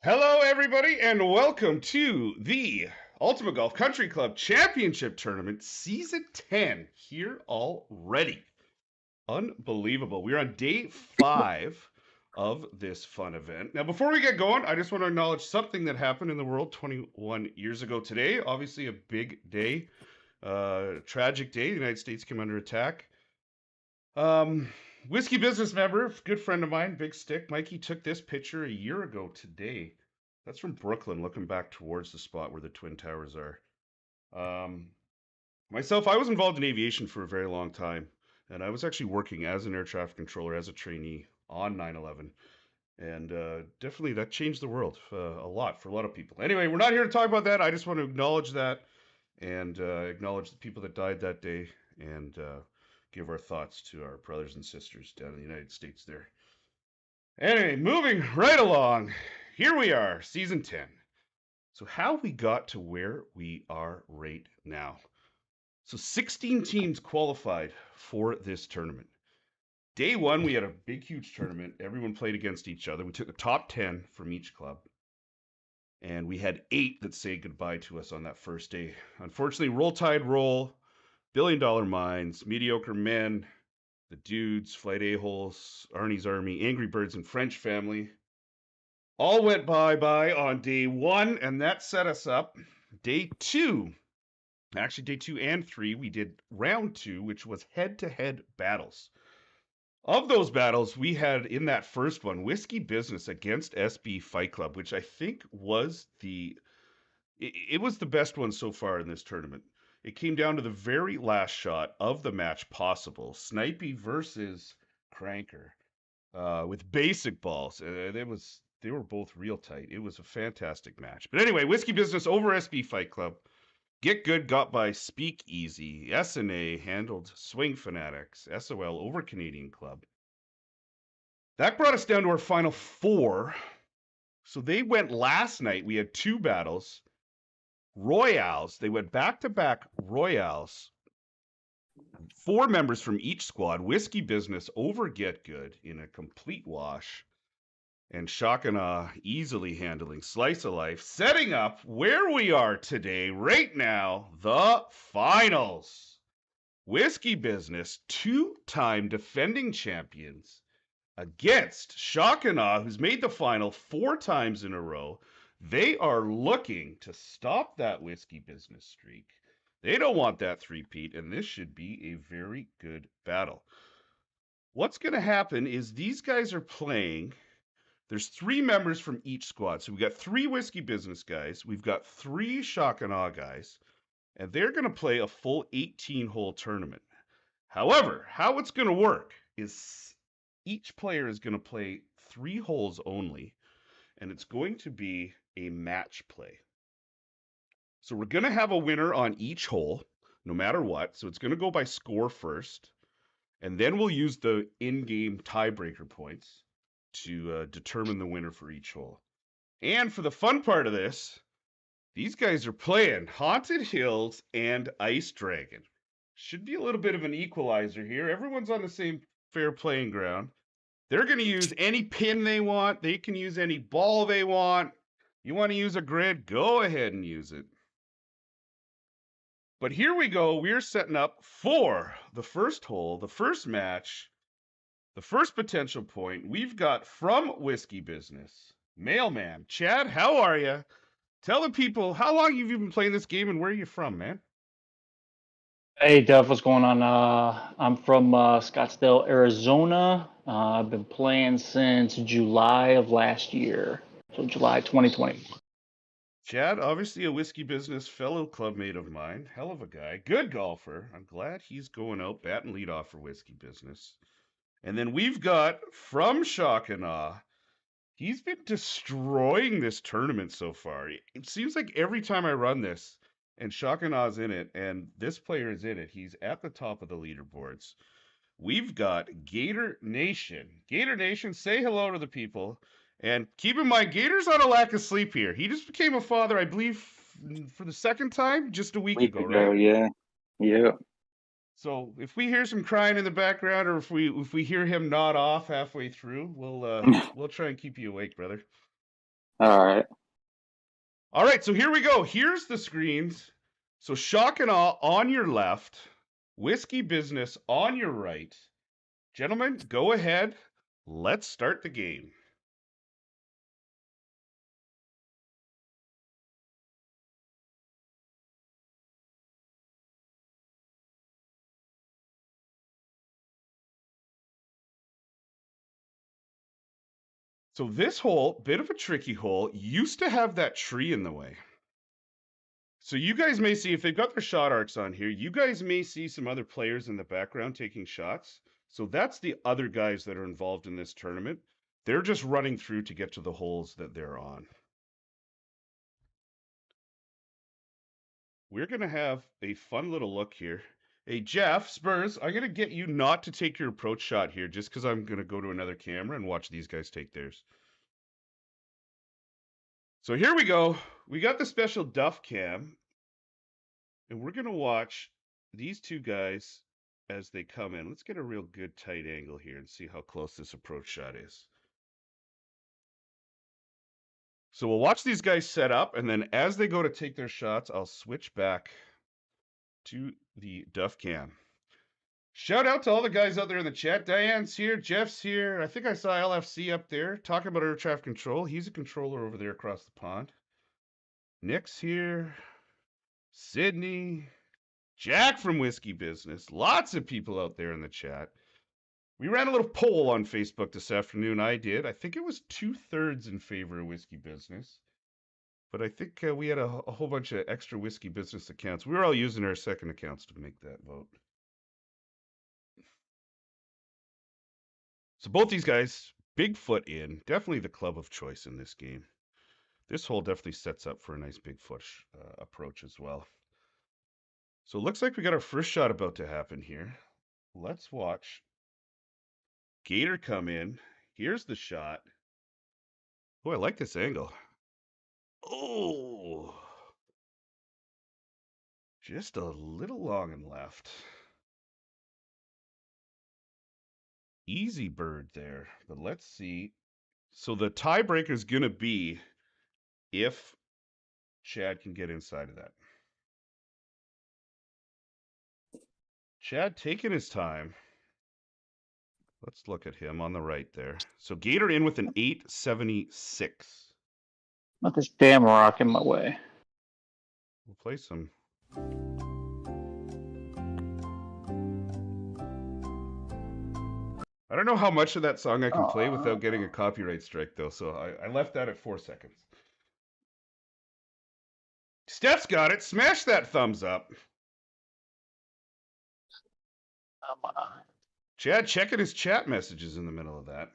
Hello, everybody, and welcome to the Ultimate Golf Country Club Championship Tournament, Season 10, here already. Unbelievable. We're on day 5 of this fun event. Now, before we get going, I just want to acknowledge something that happened in the world 21 years ago today. Obviously, a big day, tragic day. The United States came under attack. Um, Whiskey business member, good friend of mine, Big Stick, Mikey took this picture a year ago today. That's from Brooklyn, looking back towards the spot where the Twin Towers are. Um, Myself, I was involved in aviation for a very long time, and I was actually working as an air traffic controller, as a trainee on 9/11, and definitely that changed the world a lot for a lot of people. Anyway, we're not here to talk about that. I just want to acknowledge that and acknowledge the people that died that day and give our thoughts to our brothers and sisters down in the United States there. Anyway, moving right along, here we are, season 10. So, how we got to where we are right now. So, 16 teams qualified for this tournament. Day one, we had a big, huge tournament. Everyone played against each other. We took the top 10 from each club. And we had 8 that say goodbye to us on that first day. Unfortunately, Roll Tide Roll, Billion Dollar Minds, Mediocre Men, The Dudes, Flight A-Holes, Arnie's Army, Angry Birds, and French Family all went bye-bye on day 1, and that set us up. Day 2, actually day 2 and 3, we did round 2, which was head-to-head battles. Of those battles, we had in that first one, Whiskey Business against SB Fight Club, which I think was it was the best one so far in this tournament. It came down to the very last shot of the match possible. Snipey versus Cranker with basic balls. They were both real tight. It was a fantastic match. But anyway, Whiskey Business over SB Fight Club. Get Good got by Speak Easy. SNA handled Swing Fanatics. SOL over Canadian Club. That brought us down to our final 4. So they went last night. We had 2 battles. Royales. They went back-to-back Royales. 4 members from each squad. Whiskey Business over Get Good in a complete wash. And Shock and Awe easily handling Slice of Life, setting up where we are today, right now, the finals. Whiskey Business, 2-time defending champions, against Shock and Awe, who's made the final 4 times in a row. They are looking to stop that Whiskey Business streak. They don't want that three-peat, and this should be a very good battle. What's going to happen is these guys are playing. There's 3 members from each squad. So we've got 3 Whiskey Business guys. We've got 3 Shock and Awe guys. And they're going to play a full 18-hole tournament. However, how it's going to work is each player is going to play 3 holes only. And it's going to be a match play. So we're going to have a winner on each hole, no matter what. So it's going to go by score first. And then we'll use the in-game tiebreaker points to determine the winner for each hole. And for the fun part of this, these guys are playing Haunted Hills and Ice Dragon. Should be a little bit of an equalizer here. Everyone's on the same fair playing ground. They're going to use any pin they want. They can use any ball they want. You want to use a grid? Go ahead and use it. But here we go. We're setting up for the first hole, the first match. The first potential point we've got from Whiskey Business, Mailman. Chad, how are you? Tell the people how long have you been playing this game and where are you from, man? Hey, Dev, what's going on? I'm from Scottsdale, Arizona. I've been playing since July of last year, so July 2020. Chad, obviously a Whiskey Business fellow clubmate of mine. Hell of a guy. Good golfer. I'm glad he's going out batting leadoff for Whiskey Business. And then we've got from Shock and Awe. He's been destroying this tournament so far. It seems like every time I run this, and Shock and Awe's in it, and this player is in it, he's at the top of the leaderboards. We've got Gator Nation. Gator Nation, say hello to the people. And keep in mind, Gator's on a lack of sleep here. He just became a father, I believe, for the second time just a week Week ago, ago, right? yeah. So if we hear some crying in the background, or if we, hear him nod off halfway through, we'll try and keep you awake, brother. All right. All right, so here we go. Here's the screens. So shock and awe on your left, whiskey business on your right. Gentlemen, go ahead. Let's start the game. So this hole, bit of a tricky hole, used to have that tree in the way. So you guys may see, if they've got their shot arcs on here, you guys may see some other players in the background taking shots. So that's the other guys that are involved in this tournament. They're just running through to get to the holes that they're on. We're going to have a fun little look here. Hey, Jeff, Spurs, I'm going to get you not to take your approach shot here just because I'm going to go to another camera and watch these guys take theirs. So here we go. We got the special Duff cam, and we're going to watch these two guys as they come in. Let's get a real good tight angle here and see how close this approach shot is. So we'll watch these guys set up, and then as they go to take their shots, I'll switch back to the Duff cam. Shout out to all the guys out there in the chat. Diane's here, Jeff's here. I think I saw LFC up there talking about air traffic control. He's a controller over there across the pond. Nick's here. Sydney. Jack from Whiskey Business. Lots of people out there in the chat. We ran a little poll on Facebook this afternoon. I did. I think it was 2/3 in favor of Whiskey Business. But I think we had a whole bunch of extra Whiskey Business accounts. We were all using our second accounts to make that vote. So both these guys, big foot in, definitely the club of choice in this game. This hole definitely sets up for a nice big foot approach as well. So it looks like we got our first shot about to happen here. Let's watch Gator come in. Here's the shot. Oh, I like this angle. Oh, just a little long and left. Easy bird there, but let's see. So the tiebreaker is going to be if Chad can get inside of that. Chad taking his time. Let's look at him on the right there. So Gator in with an 876. Not this damn rock in my way. We'll play some. I don't know how much of that song I can play without getting a copyright strike, though, so I left that at 4 seconds. Steph's got it. Smash that thumbs up. Chad checking his chat messages in the middle of that.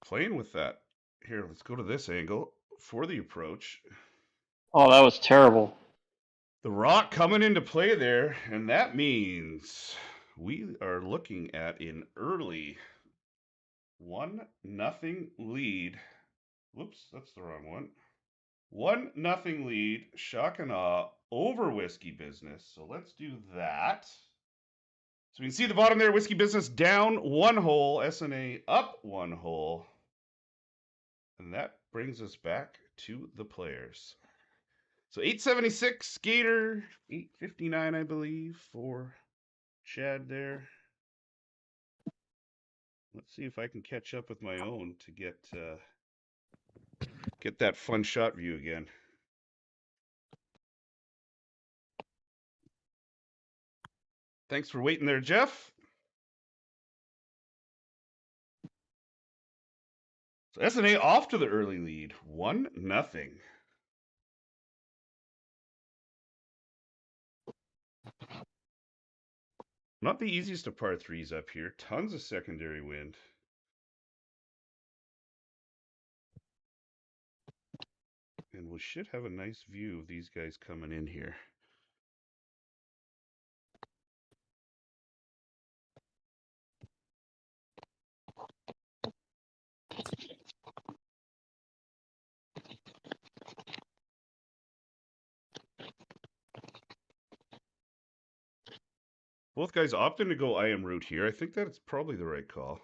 Playing with that. Here, let's go to this angle for the approach. Oh, that was terrible. The rock coming into play there, and that means we are looking at an early 1-0 lead. Whoops, that's the wrong one. 1-0 lead, shock and awe over Whiskey Business. So let's do that. So we can see the bottom there, Whiskey Business down 1 hole, SNA up 1 hole. And that brings us back to the players. So 876 Gator, 859 I believe for Chad there. Let's see if I can catch up with my own to get that fun shot view again. Thanks for waiting there, Jeff. So SNA off to the early lead, 1-0. Not the easiest of par threes up here. Tons of secondary wind. And we should have a nice view of these guys coming in here. Both guys opting to go I am root here. I think that it's probably the right call.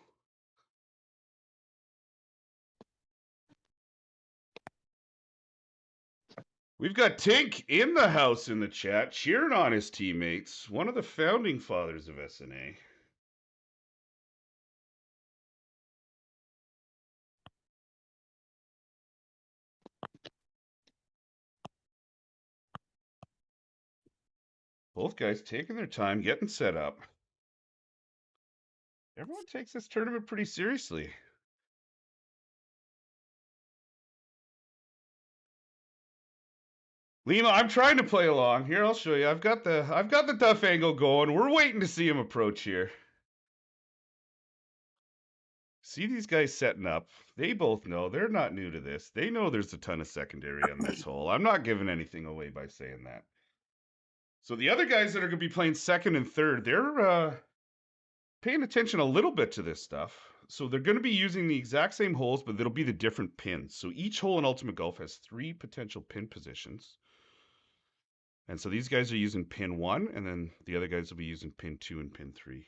We've got Tink in the house in the chat, cheering on his teammates. One of the founding fathers of SNA. Both guys taking their time, getting set up. Everyone takes this tournament pretty seriously. Lima, I'm trying to play along. Here, I'll show you. I've got the tough angle going. We're waiting to see him approach here. See these guys setting up. They both know. They're not new to this. They know there's a ton of secondary on this hole. I'm not giving anything away by saying that. So the other guys that are going to be playing second and third, they're paying attention a little bit to this stuff. So they're going to be using the exact same holes, but it'll be the different pins. So each hole in Ultimate Golf has 3 potential pin positions. And so these guys are using pin 1, and then the other guys will be using pin 2 and pin 3.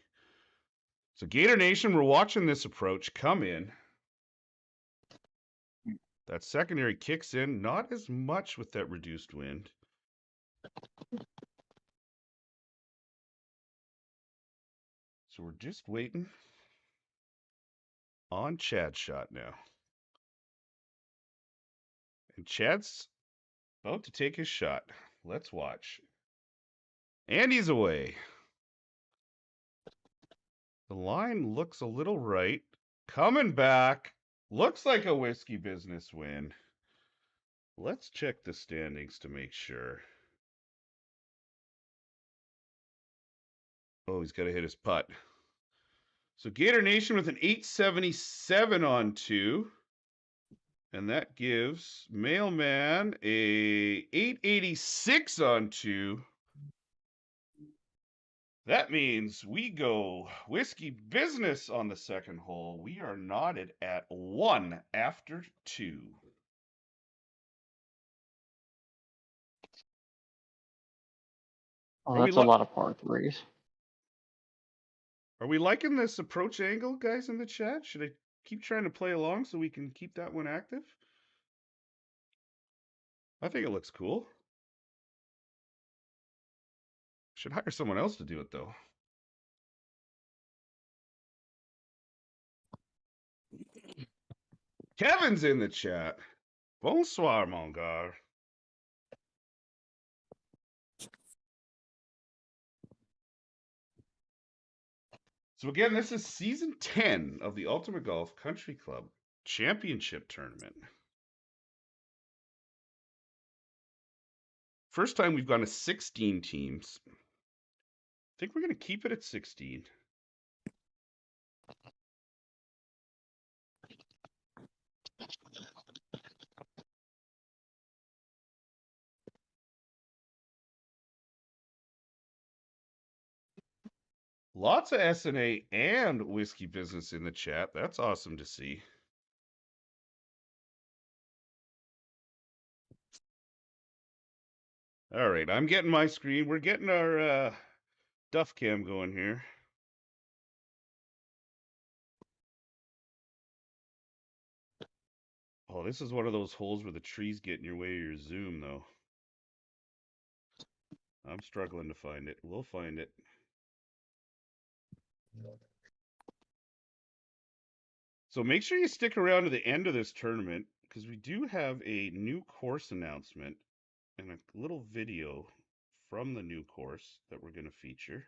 So Gator Nation, we're watching this approach come in. That secondary kicks in, not as much with that reduced wind. So we're just waiting on Chad's shot now. And Chad's about to take his shot. Let's watch. And he's away. The line looks a little right. Coming back. Looks like a Whiskey Business win. Let's check the standings to make sure. Oh, he's got to hit his putt. So Gator Nation with an 877 on 2. And that gives Mailman a 886 on 2. That means we go Whiskey Business on the second hole. We are knotted at 1 after 2. Oh, that's a lot of par threes. Are we liking this approach angle, guys, in the chat? Should I keep trying to play along so we can keep that one active? I think it looks cool. Should hire someone else to do it, though. Kevin's in the chat. Bonsoir, mon gars. So again, this is season 10 of the Ultimate Golf Country Club Championship Tournament. First time we've gone to 16 teams. I think we're going to keep it at 16. Lots of SNA and Whiskey Business in the chat. That's awesome to see. All right, I'm getting my screen. We're getting our duff cam going here. Oh, this is one of those holes where the trees get in your way of your zoom, though. I'm struggling to find it. We'll find it. So make sure you stick around to the end of this tournament because we do have a new course announcement and a little video from the new course that we're going to feature.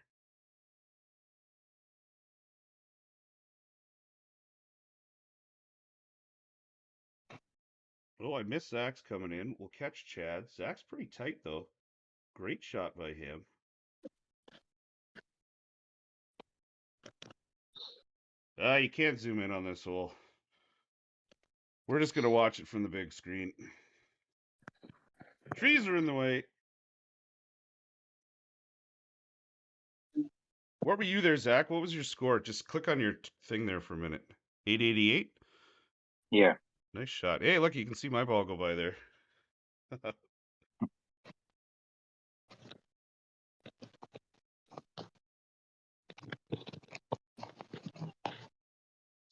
Oh, I missed Zach's coming in. We'll catch Chad. Zach's pretty tight, though. Great shot by him. You can't zoom in on this hole. We're just going to watch it from the big screen. Trees are in the way. What were you there, Zach? What was your score? Just click on your thing there for a minute. 888? Yeah. Nice shot. Hey, look, you can see my ball go by there.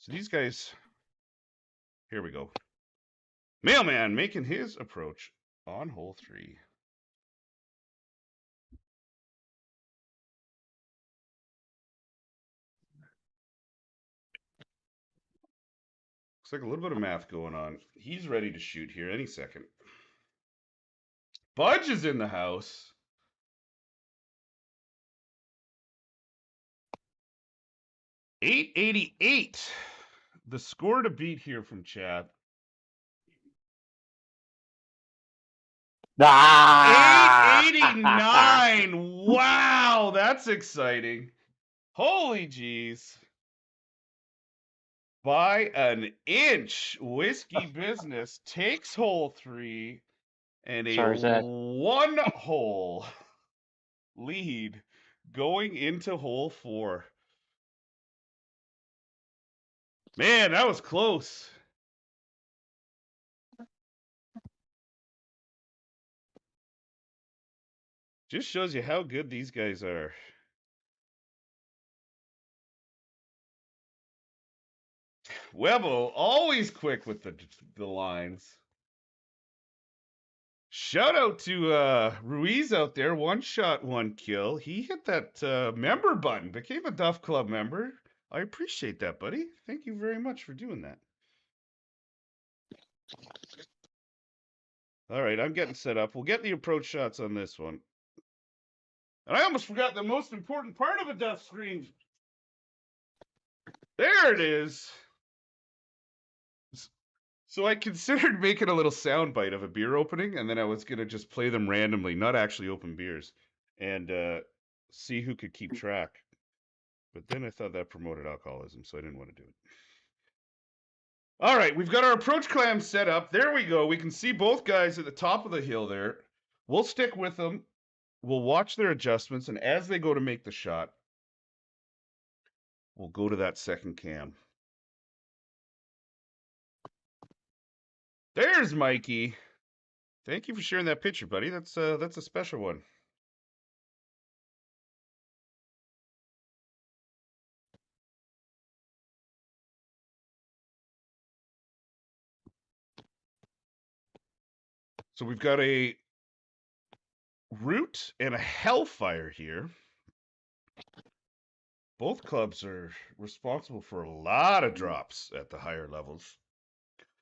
So these guys, here we go. Mailman making his approach on hole 3. Looks like a little bit of math going on. He's ready to shoot here any second. Budge is in the house. .888. The score to beat here from Chad. Ah! 889. Wow, that's exciting. Holy jeez. By an inch, Whiskey Business takes hole 3 and a Sorry, Zach. 1-hole lead going into hole 4. Man, that was close. Just shows you how good these guys are. Webbo, always quick with the lines. Shout out to Ruiz out there. 1 shot, 1 kill. He hit that member button, became a Duff Club member. I appreciate that, buddy. Thank you very much for doing that. All right, I'm getting set up. We'll get the approach shots on this one. And I almost forgot the most important part of a Duff screen. There it is. So I considered making a little sound bite of a beer opening, and then I was going to just play them randomly, not actually open beers, and see who could keep track. But then I thought that promoted alcoholism, so I didn't want to do it. All right, we've got our approach clam set up. There we go. We can see both guys at the top of the hill there. We'll stick with them. We'll watch their adjustments, and as they go to make the shot, we'll go to that second cam. There's Mikey. Thank you for sharing that picture, buddy. That's a special one. So we've got a Root and a Hellfire here. Both clubs are responsible for a lot of drops at the higher levels.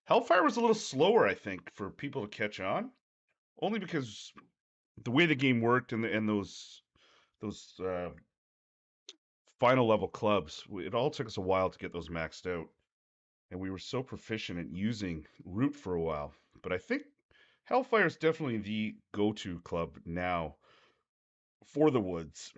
Hellfire was a little slower, I think, for people to catch on, only because the way the game worked and those final level clubs, it all took us a while to get those maxed out, and we were so proficient at using Root for a while. But I think Hellfire is definitely the go-to club now for the woods.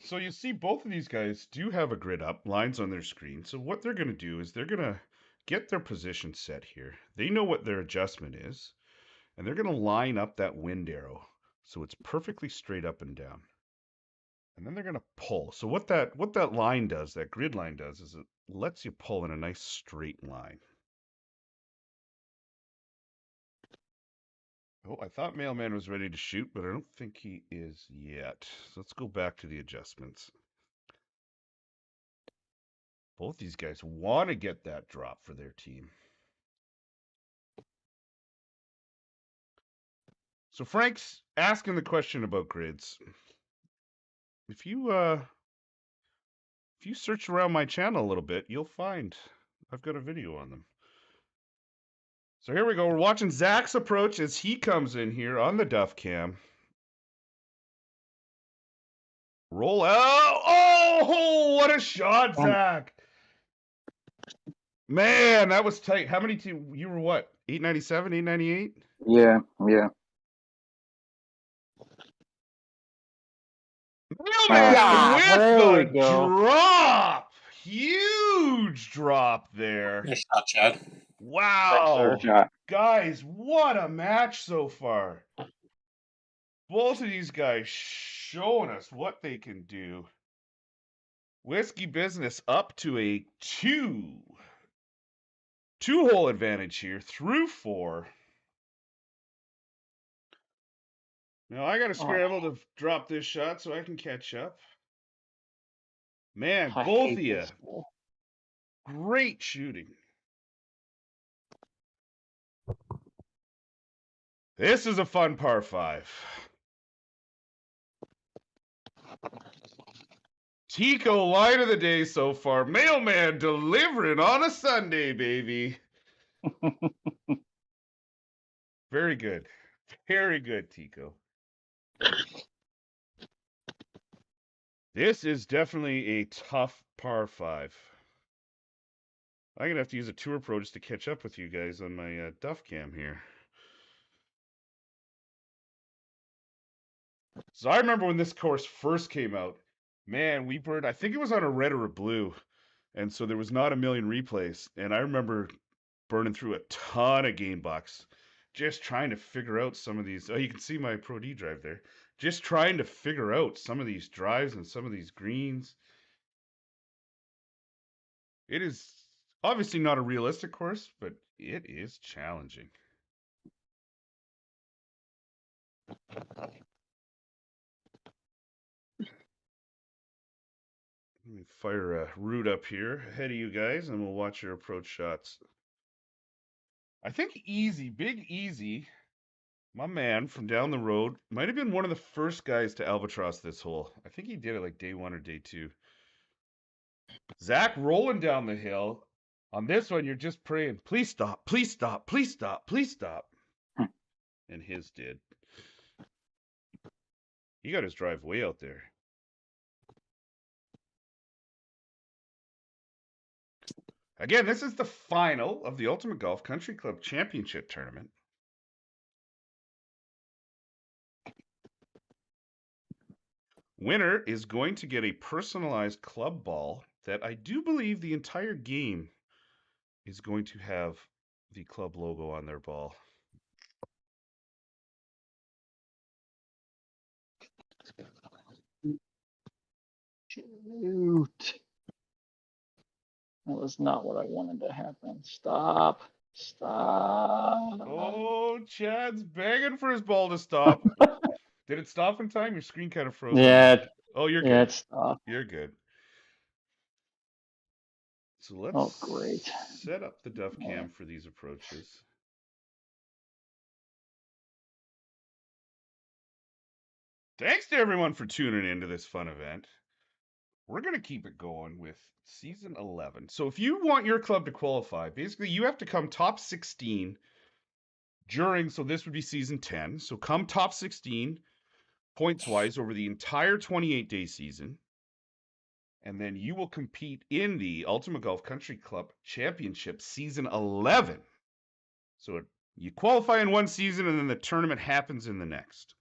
So you see both of these guys do have a grid up, lines on their screen. So what they're going to do is they're going to get their position set here. They know what their adjustment is, and they're going to line up that wind arrow so it's perfectly straight up and down. And then they're going to pull. So what that line does, that grid line does, is it lets you pull in a nice straight line. Oh, I thought Mailman was ready to shoot, but I don't think he is yet. So let's go back to the adjustments. Both these guys want to get that drop for their team. So Frank's asking the question about grids. If you search around my channel a little bit, you'll find I've got a video on them. So here we go. We're watching Zach's approach as he comes in here on the Duff cam. Roll out. Oh, what a shot, Zach. Man, that was tight. How many you were what? 897, 898? Yeah. Mailman with there the we go. drop. Huge drop there. Nice shot, Chad. Wow. Yeah. Guys, what a match so far. Both of these guys showing us what they can do. Whiskey Business up to a two-hole advantage here through 4. Now I got to Oh, scramble to drop this shot so I can catch up. Man, I both of hate you, this hole. great shooting. This is a fun par 5. Tico line of the day so far. Mailman delivering on a Sunday, baby. Very good. Very good, Tico. This is definitely a tough par 5. I'm going to have to use a tour pro just to catch up with you guys on my Duff Cam here. So I remember when this course first came out, man, we burned, I think it was on a red or a blue. And so there was not a million replays. And I remember burning through a ton of game bucks just trying to figure out some of these. Oh, you can see my Pro D drive there. Just trying to figure out some of these drives and some of these greens. It is obviously not a realistic course, but it is challenging. Let me fire a root up here ahead of you guys, and we'll watch your approach shots. I think Easy, Big Easy, my man from down the road, might have been one of the first guys to albatross this hole. I think he did it like day 1 or day 2. Zach rolling down the hill. On this one, you're just praying, please stop, please stop, please stop, please stop. And his did. He got his drive way out there. Again, this is the final of the Ultimate Golf Country Club Championship Tournament. Winner is going to get a personalized club ball that I do believe the entire game is going to have the club logo on their ball. Shoot. That was not what I wanted to happen. Stop. Stop. Oh, Chad's begging for his ball to stop. Did it stop in time? Your screen kind of froze on me. Yeah, Oh, you're yeah, good. it's stop. You're good. So let's Oh, great. set up the Duff All Cam right. for these approaches. Thanks to everyone for tuning into this fun event. We're going to keep it going with season 11. So if you want your club to qualify, basically you have to come top 16 during, so this would be season 10. So come top 16 points wise over the entire 28-day season. And then you will compete in the Ultimate Golf Country Club Championship season 11. So you qualify in one season and then the tournament happens in the next.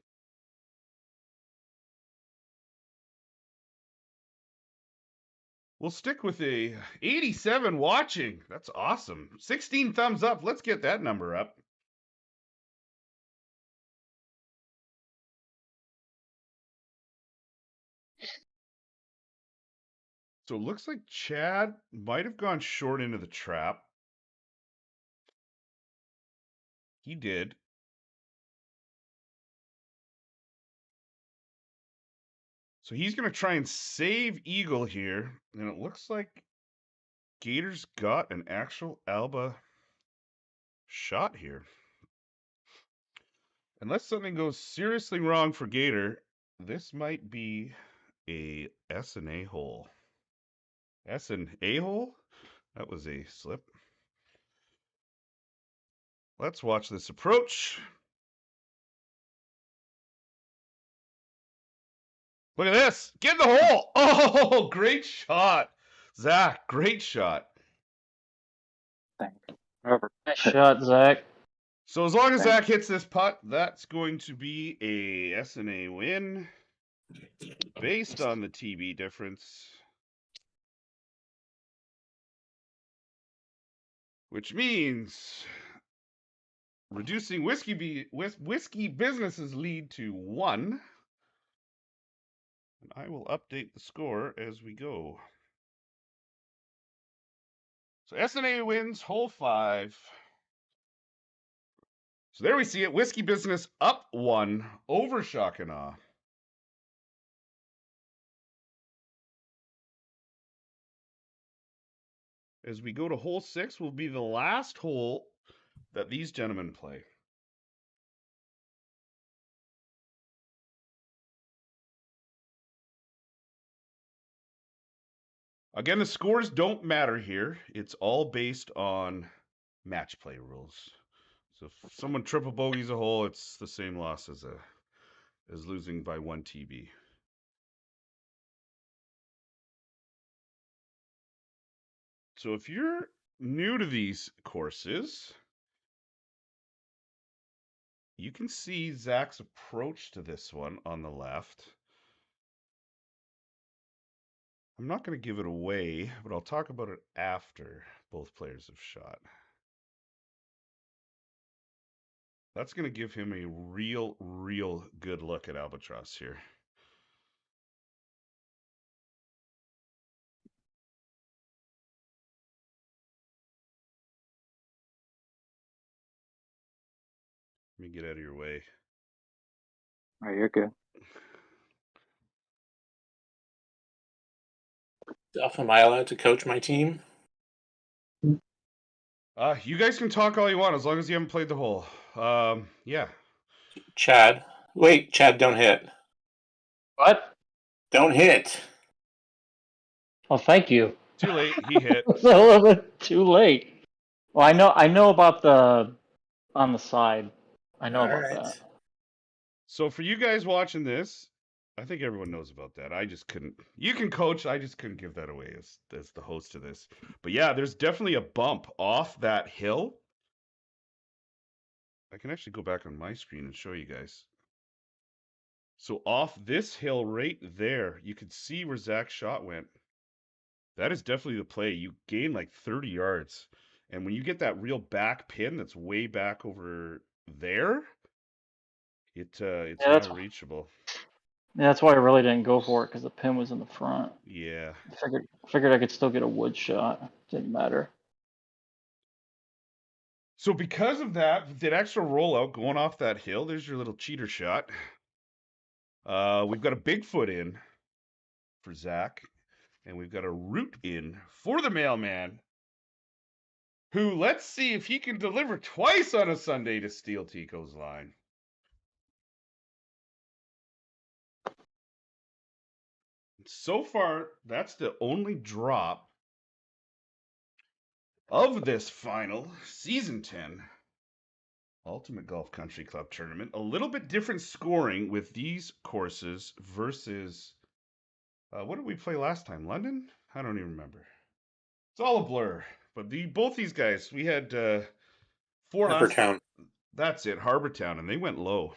We'll stick with a 87 watching. That's awesome. 16 thumbs up. Let's get that number up. So it looks like Chad might have gone short into the trap. He did. So he's going to try and save Eagle here. And it looks like Gator's got an actual Alba shot here. Unless something goes seriously wrong for Gator, this might be a S&A hole. S&A hole? That was a slip. Let's watch this approach. Look at this. Get in the hole. Oh, great shot. Zach, great shot. Nice shot, Zach. So as long as Zach hits this putt, that's going to be a S&A win based on the TB difference. Which means reducing whiskey businesses lead to 1. And I will update the score as we go. So S&A wins hole 5. So there we see it. Whiskey Business up 1 over Shock and Awe. As we go to hole 6, will be the last hole that these gentlemen play. Again, the scores don't matter here. It's all based on match play rules. So if someone triple bogeys a hole, it's the same loss as losing by 1 TB. So if you're new to these courses, you can see Zach's approach to this one on the left. I'm not going to give it away, but I'll talk about it after both players have shot. That's going to give him a real good look at Albatross here. Let me get out of your way. All right, you're good. Duff, am I allowed to coach my team? You guys can talk all you want as long as you haven't played the hole. Yeah. Chad. Wait, Chad, don't hit. What? Don't hit. Oh, thank you. Too late. He hit. It's a little bit too late. Well, I know about the on the side. I know about that. So for you guys watching this, I think everyone knows about that. I just couldn't. You can coach. I just couldn't give that away as the host of this. But yeah, there's definitely a bump off that hill. I can actually go back on my screen and show you guys. So off this hill right there, you can see where Zach's shot went. That is definitely the play. You gain like 30 yards. And when you get that real back pin that's way back over there, it's not reachable. Yeah, that's why I really didn't go for it, because the pin was in the front. Yeah. I figured I could still get a wood shot. Didn't matter. So because of that extra rollout going off that hill, there's your little cheater shot. We've got a Bigfoot in for Zach, and we've got a root in for the mailman, who, let's see if he can deliver twice on a Sunday to steal Tico's line. So far, that's the only drop of this final Season 10 Ultimate Golf Country Club Tournament. A little bit different scoring with these courses versus, what did we play last time? London? I don't even remember. It's all a blur. But both these guys, we had 4 last. Harbortown. That's it, Harbortown, and they went low.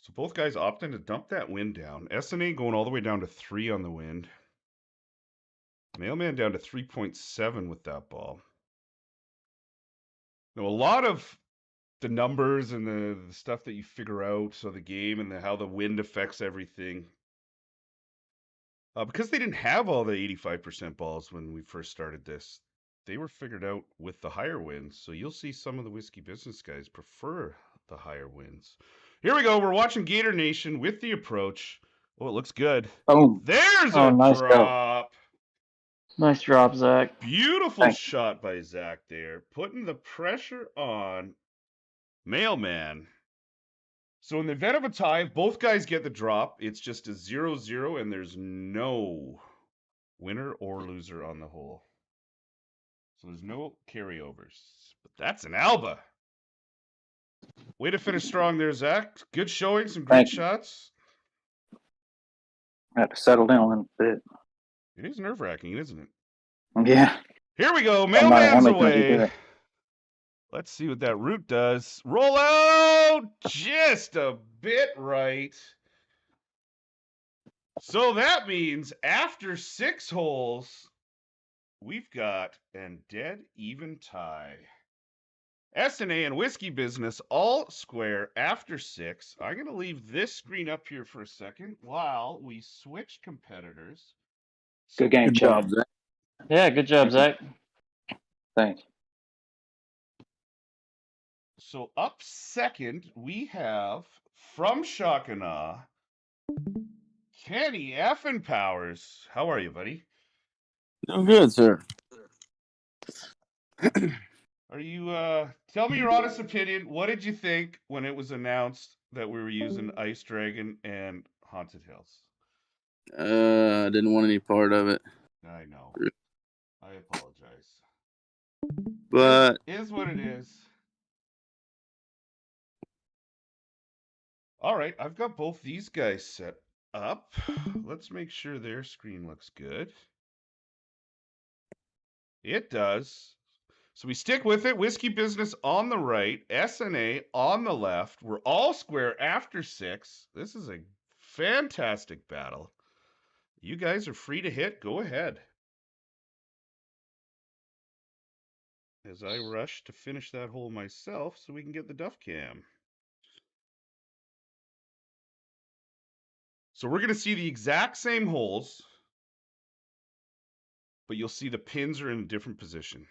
So both guys opting to dump that wind down. SNA going all the way down to 3 on the wind. Mailman down to 3.7 with that ball. Now, a lot of the numbers and the stuff that you figure out, so the game and how the wind affects everything. Because they didn't have all the 85% balls when we first started this, they were figured out with the higher winds. So you'll see some of the Whiskey Business guys prefer the higher winds. Here we go. We're watching Gator Nation with the approach. Oh, it looks good. Boom. There's Oh, a nice drop. Nice drop, Zach. Beautiful shot by Zach there, putting the pressure on Mailman. So in the event of a tie, if both guys get the drop, it's just a 0-0, and there's no winner or loser on the hole. So there's no carryovers. But that's an Alba. Way to finish strong there, Zach. Good showing, some great shots. I have to settle down a bit. It is nerve-wracking, isn't it? Yeah. Here we go. Mailman's away. Let's see what that root does. Roll out just a bit right. So that means after 6 holes, we've got a dead even tie SNA and Whiskey Business all square after 6. I'm going to leave this screen up here for a second while we switch competitors. Good game, Good Chad. job, Zach. Yeah, good job, Zach. Thanks. So up second, we have from Shockana, Kenny Effenpowers. How are you, buddy? Doing good, sir. Are you tell me your honest opinion. What did you think when it was announced that we were using Ice Dragon and Haunted Hills? I didn't want any part of it, I know. I apologize. but Is what it is. All right, I've got both these guys set up. Let's make sure their screen looks good. It does. So we stick with it. Whiskey Business on the right, SNA on the left. We're all square after 6. This is a fantastic battle. You guys are free to hit. Go ahead. As I rush to finish that hole myself so we can get the duff cam. So we're going to see the exact same holes, but you'll see the pins are in a different position.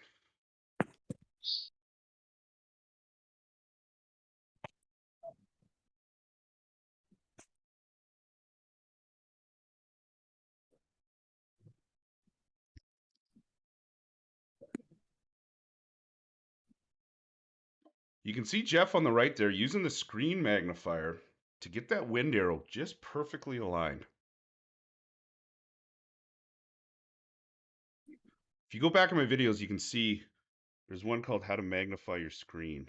You can see Jeff on the right there using the screen magnifier to get that wind arrow just perfectly aligned. If you go back in my videos, you can see there's one called How to Magnify Your Screen.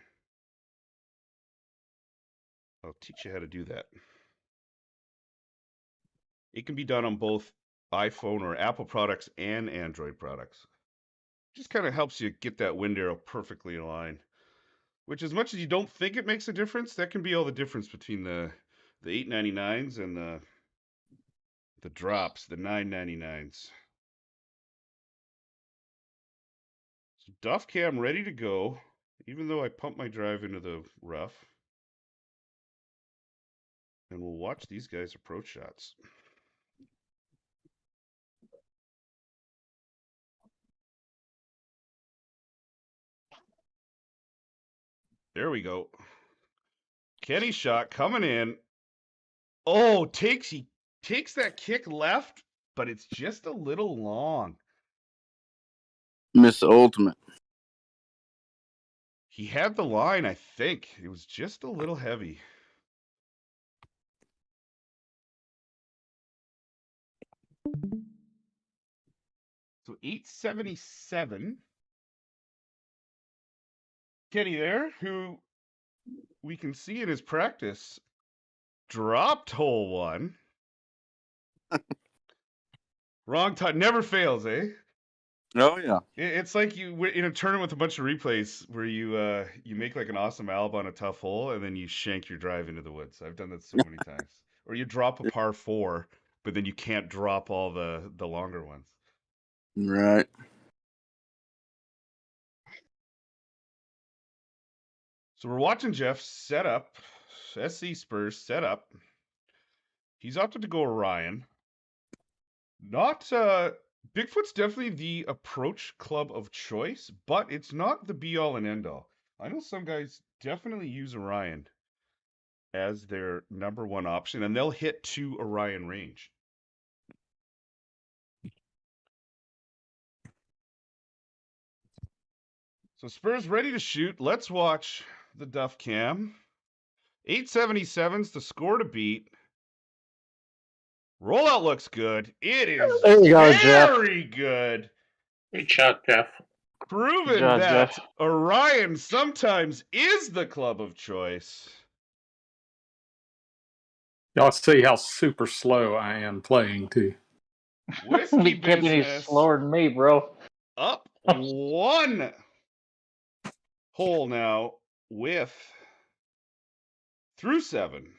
I'll teach you how to do that. It can be done on both iPhone or Apple products and Android products. Just kind of helps you get that wind arrow perfectly aligned. Which, as much as you don't think it makes a difference, that can be all the difference between the 8.99s and the drops, the 9.99s. So Duff Cam ready to go, even though I pumped my drive into the rough. And we'll watch these guys approach shots. There we go. Kenny shot coming in. Oh, he takes that kick left, but it's just a little long. missed the ultimate. He had the line, I think. It was just a little heavy. So 877. Kenny there, who we can see in his practice, dropped hole 1. Wrong time. Never fails, eh? Oh yeah. It's like you in a tournament with a bunch of replays where you make like an awesome alb on a tough hole and then you shank your drive into the woods. I've done that so many times. Or you drop a par 4, but then you can't drop all the longer ones. Right. So we're watching Jeff set up, SC Spurs set up. He's opted to go Orion. Not Bigfoot's definitely the approach club of choice, but it's not the be all and end all. I know some guys definitely use Orion as their number one option, and they'll hit to Orion range. So Spurs ready to shoot. Let's watch the Duff Cam. 877's the score to beat. Rollout looks good. It is There you go, Jeff. very good. Great shot, Jeff. Proven job, that Jeff. Orion sometimes is the club of choice. Y'all see how super slow I am playing too. Whiskey He can't be any Business slower than me, bro. up 1 hole now with through 7.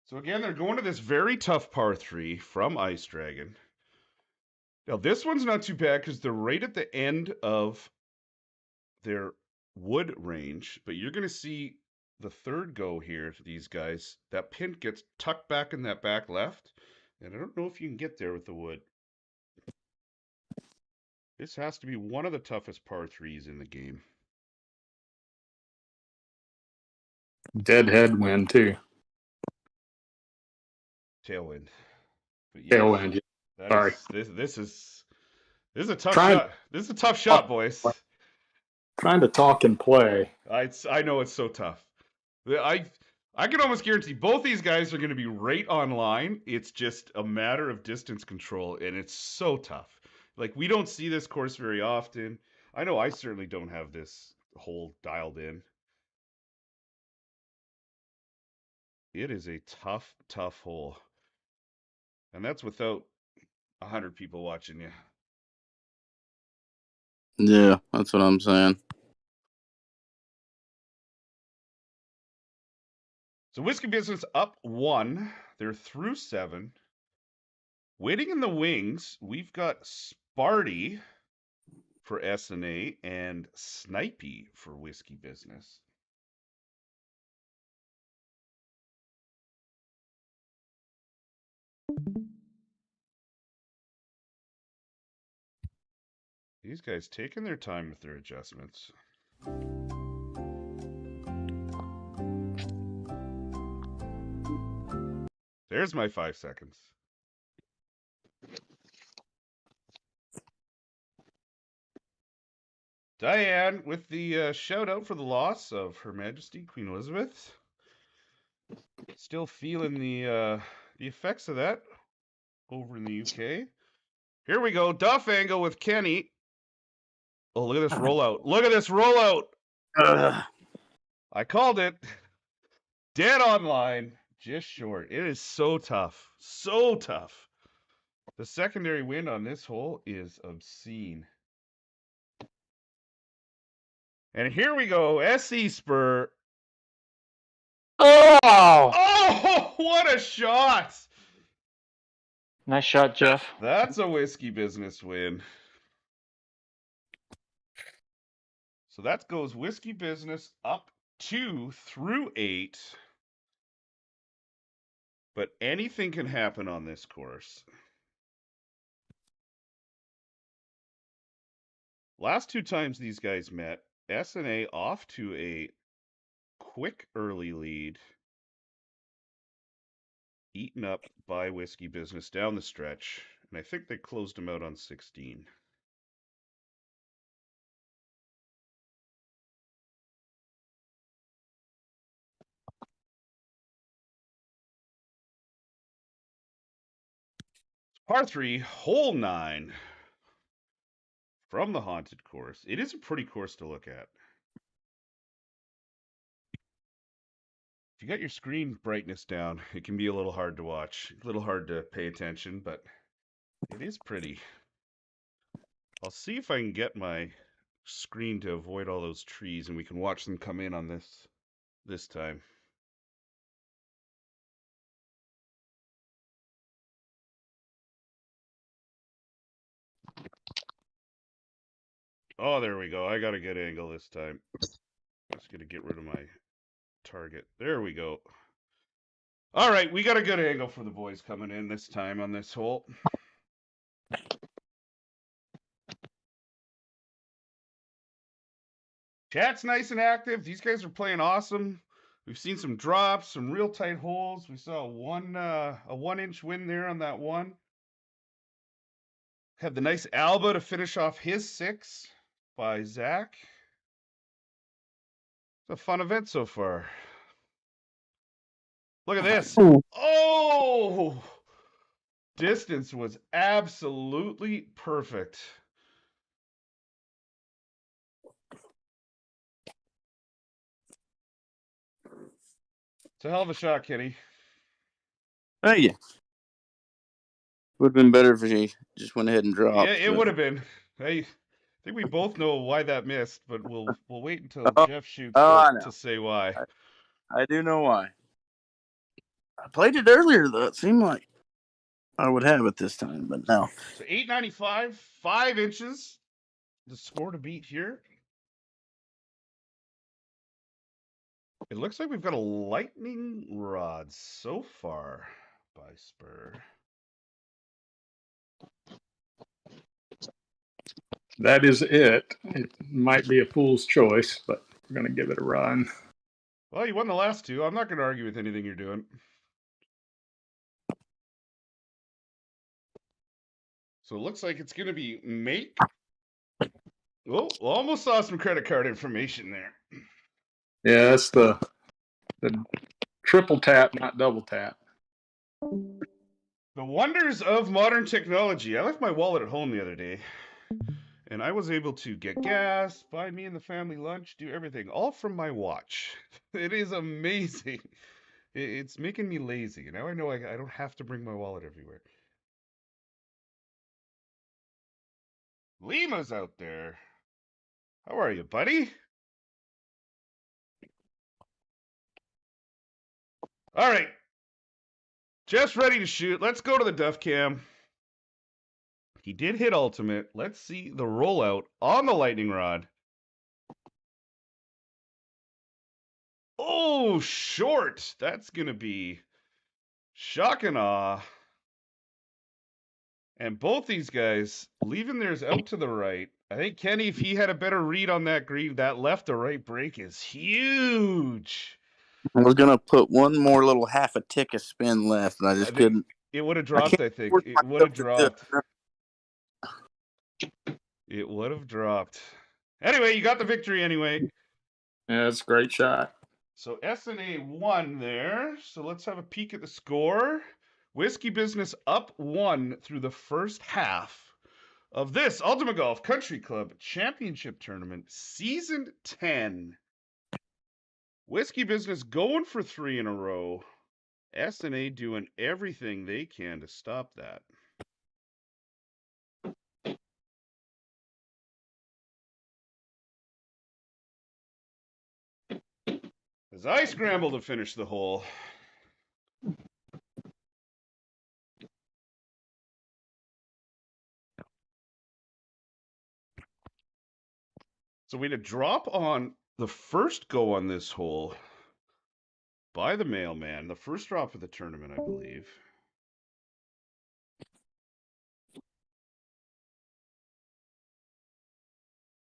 So again, they're going to this very tough par 3 from Ice Dragon. Now, this one's not too bad because they're right at the end of their wood range, but you're going to see the third go here, these guys. That pin gets tucked back in that back left, and I don't know if you can get there with the wood. This has to be one of the toughest par threes in the game. Dead headwind too. Tailwind. But yes, Tailwind. Yeah. Sorry. This is a tough Trying- shot. This is a tough shot, boys. Trying to talk and play. I know it's so tough. I can almost guarantee both these guys are going to be right online. It's just a matter of distance control, and it's so tough. Like, we don't see this course very often. I know I certainly don't have this hole dialed in. It is a tough, tough hole. And that's without 100 people watching you. Yeah, that's what I'm saying. So Whiskey Business up 1. They're through 7. Waiting in the wings, we've got Sparty for S&A and Snipey for Whiskey Business. These guys taking their time with their adjustments. There's my 5 seconds. Diane with the shout out for the loss of Her Majesty Queen Elizabeth. Still feeling the effects of that over in the UK. Here we go. Duff angle with Kenny. Oh, look at this rollout. Look at this rollout. I called it. Dead on line. Just short. It is so tough. So tough. The secondary wind on this hole is obscene. And here we go. SE Spur. Oh! Oh, what a shot. Nice shot, Jeff. That's a Whiskey Business win. So that goes Whiskey Business up 2 through 8. But anything can happen on this course. Last 2 times these guys met, S&A off to a quick early lead. Eaten up by Whiskey Business down the stretch. And I think they closed them out on 16. Par 3, hole 9 from the haunted course. It is a pretty course to look at. If you got your screen brightness down, it can be a little hard to watch, a little hard to pay attention, but it is pretty. I'll see if I can get my screen to avoid all those trees and we can watch them come in on this time. Oh, there we go. I got a good angle this time. I'm just going to get rid of my target. There we go. All right, we got a good angle for the boys coming in this time on this hole. Chat's nice and active. These guys are playing awesome. We've seen some drops, some real tight holes. We saw a 1-inch win there on that one. Had the nice Alba to finish off his 6 by Zach. It's a fun event so far. Look at this. Oh! Distance was absolutely perfect. It's a hell of a shot, Kenny. Hey, yeah. Would have been better if she just went ahead and dropped. Yeah, it would have been. I think we both know why that missed, but we'll wait until Jeff shoots to say why. I do know why. I played it earlier, though, it seemed like. I would have it this time, but no. So 895, 5 inches. The score to beat here. It looks like we've got a lightning rod so far by Spur. That is it. It might be a fool's choice, but we're going to give it a run. Well, you won the last two. I'm not going to argue with anything you're doing. So it looks like it's going to be make. Oh, almost saw some credit card information there. Yeah, that's the triple tap, not double tap. The wonders of modern technology. I left my wallet at home the other day, and I was able to get gas, buy me and the family lunch, do everything, all from my watch. It is amazing. It's making me lazy. Now I know I don't have to bring my wallet everywhere. Lima's out there. How are you, buddy? All right. Just ready to shoot. Let's go to the Duff Cam. He did hit ultimate. Let's see the rollout on the lightning rod. Oh, short. That's going to be shock and awe. And both these guys leaving theirs out to the right. I think Kenny, if he had a better read on that green, that left to right break is huge. I was gonna put one more little half a tick of spin left, and I just couldn't. It would have dropped, I think. force It would have myself to do dropped. It would have dropped. Anyway, you got the victory anyway. Yeah, that's a great shot. So SNA won there. So let's have a peek at the score. Whiskey Business up 1 through the first half of this Ultimate Golf Country Club Championship Tournament, Season 10. Whiskey Business going for 3 in a row. SNA doing everything they can to stop that. As I scramble to finish the hole. So we had a drop on the first go on this hole by the mailman, the first drop of the tournament, I believe.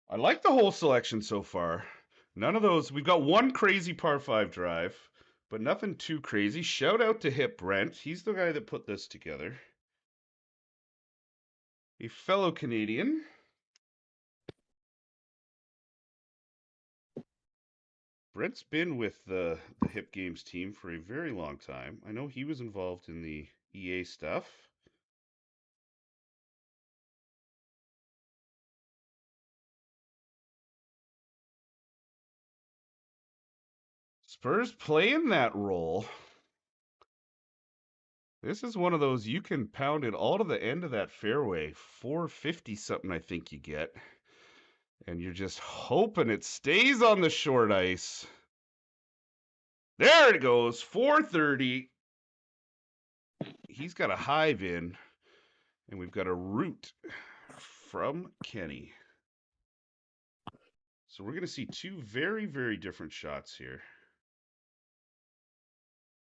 I like the hole selection so far. None of those. We've got one crazy par 5 drive, but nothing too crazy. Shout out to Hip Brent. He's the guy that put this together. A fellow Canadian. Brent's been with the Hip Games team for a very long time. I know he was involved in the EA stuff. Spurs playing that role. This is one of those you can pound it all to the end of that fairway. 450 something I think you get. And you're just hoping it stays on the short ice. There it goes, 430. He's got a hive in, and we've got a root from Kenny. So we're going to see two very, very different shots here.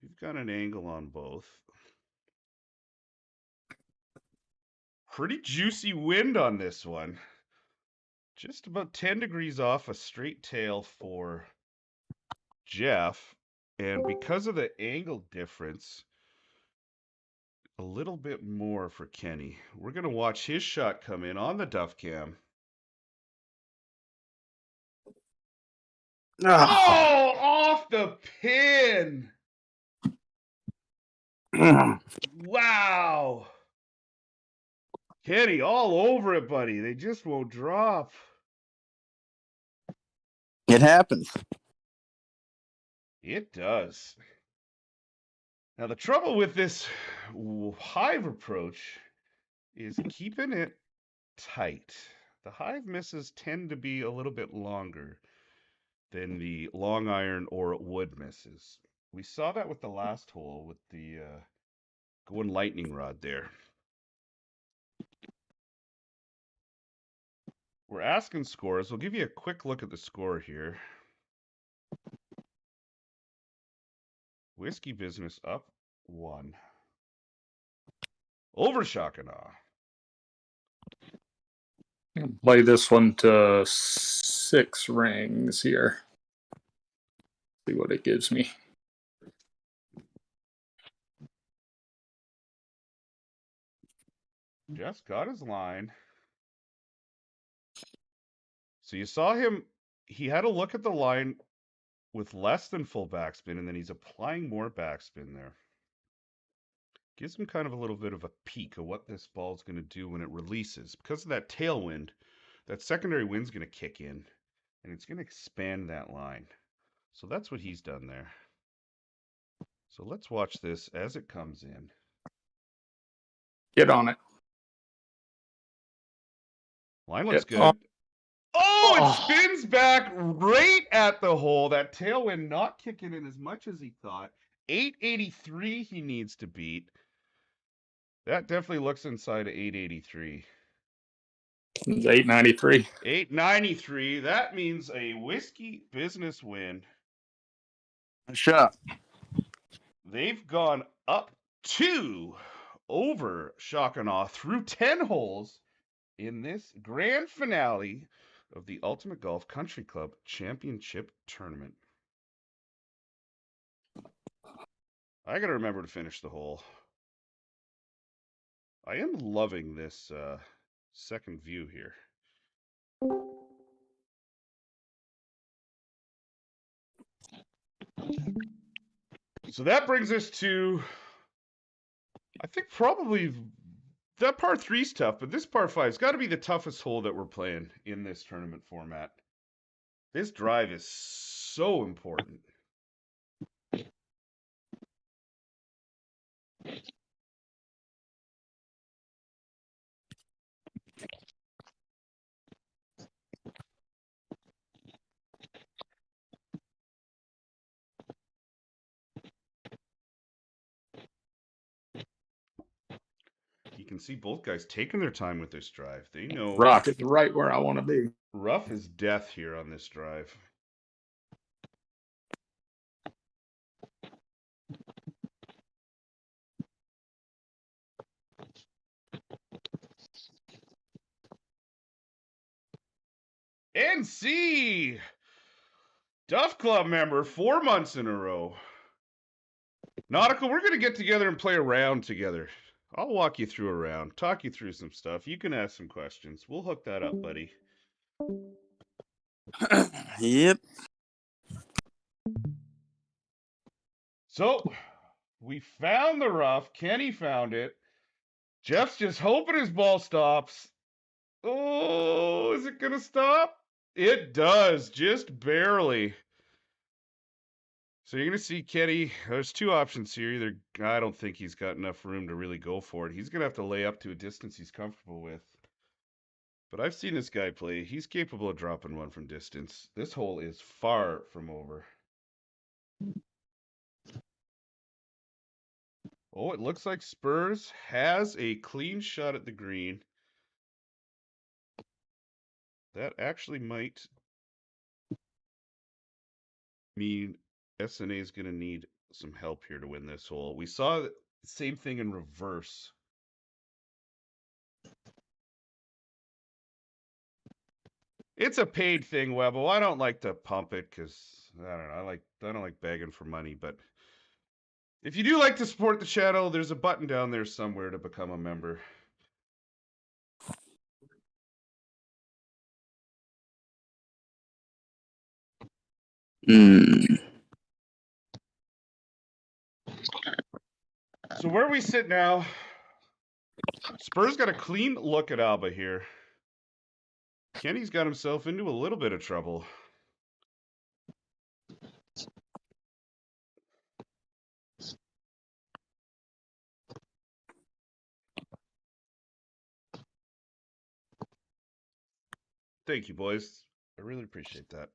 We've got an angle on both. Pretty juicy wind on this one. Just about 10 degrees off a straight tail for Jeff. And because of the angle difference, a little bit more for Kenny. We're going to watch his shot come in on the Duff Cam. Oh, off the pin. Wow. Kenny all over it, buddy. They just won't drop. It happens. It does. Now, the trouble with this hive approach is keeping it tight. The hive misses tend to be a little bit longer than the long iron or wood misses. We saw that with the last hole with the Going lightning rod there. We're asking scores. We'll give you a quick look at the score here. Whiskey Business up 1. Over Shock and Awe. Play this one to 6 rings here. See what it gives me. Jeff's got his line. So you saw him, he had a look at the line with less than full backspin, and then he's applying more backspin there. Gives him kind of a little bit of a peek of what this ball's going to do when it releases. Because of that tailwind, that secondary wind's going to kick in, and it's going to expand that line. So that's what he's done there. So let's watch this as it comes in. Get on it. Line looks Get on. good. Oh, it spins back right at the hole. That tailwind not kicking in as much as he thought. 883 he needs to beat. That definitely looks inside of 883. It's 893. 893. That means a Whiskey Business win. Nice shot. They've gone up 2 over Shock and Awe through 10 holes in this grand finale of the Ultimate Golf Country Club Championship Tournament. I got to remember to finish the hole. I am loving this second view here. So that brings us to, I think probably that par 3's tough, but this par 5's got to be the toughest hole that we're playing in this tournament format. This drive is so important. You can see both guys taking their time with this drive. They know Rock is right where I want to be. rough is death here on this drive. NC Duff Club member 4 months in a row. Nautical, we're going to get together and play a round together. I'll walk you through a round, talk you through some stuff. You can ask some questions. We'll hook that up, buddy. Yep. So, we found the rough. Kenny found it. Jeff's just hoping his ball stops. Oh, is it going to stop? It does, just barely. So you're going to see Kenny, there's 2 options here. Either, I don't think he's got enough room to really go for it. He's going to have to lay up to a distance he's comfortable with. But I've seen this guy play. He's capable of dropping one from distance. This hole is far from over. Oh, it looks like Spurs has a clean shot at the green. That actually might mean SNA is going to need some help here to win this hole. We saw the same thing in reverse. It's a paid thing, Webbo. I don't like to pump it because I don't know. I don't like begging for money, but if you do like to support the channel, there's a button down there somewhere to become a member. So where we sit now, Spurs got a clean look at Alba here. Kenny's got himself into a little bit of trouble. Thank you, boys. I really appreciate that.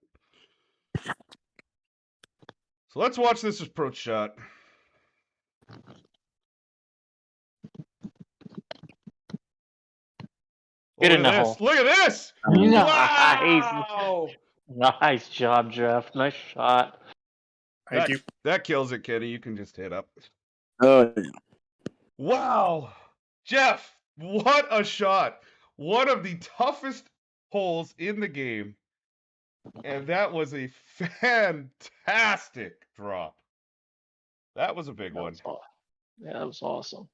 So let's watch this approach shot. Get Look in at the this. hole. Look at this. Nice. Wow. Nice job, Jeff. Nice shot. Thank you. That kills it, Kenny. You can just hit up. Oh, yeah. Wow. Jeff, what a shot. One of the toughest holes in the game. And that was a fantastic drop. That was a big one. Yeah, that was awesome.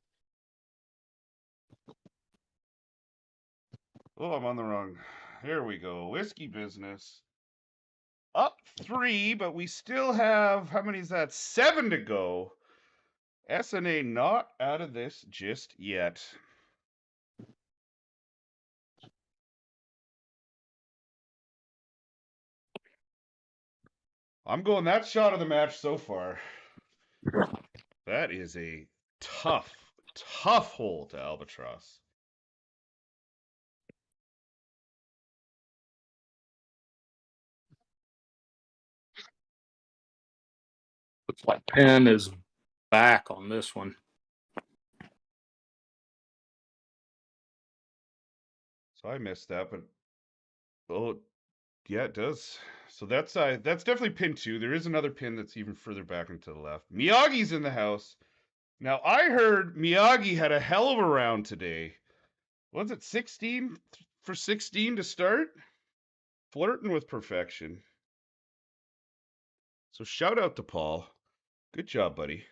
Oh, I'm on the wrong. Here we go. Whiskey business. Up 3, but we still have, how many is that? 7 to go. SNA not out of this just yet. I'm going that shot of the match so far. That is a tough hole to albatross. Looks like Penn is back on this one. So I missed that, but oh yeah, it does. So that's definitely pin 2. There is another pin that's even further back and to the left. Miyagi's in the house. Now I heard Miyagi had a hell of a round today. Was it 16 for 16 to start? Flirting with perfection. So shout out to Paul. Good job, buddy.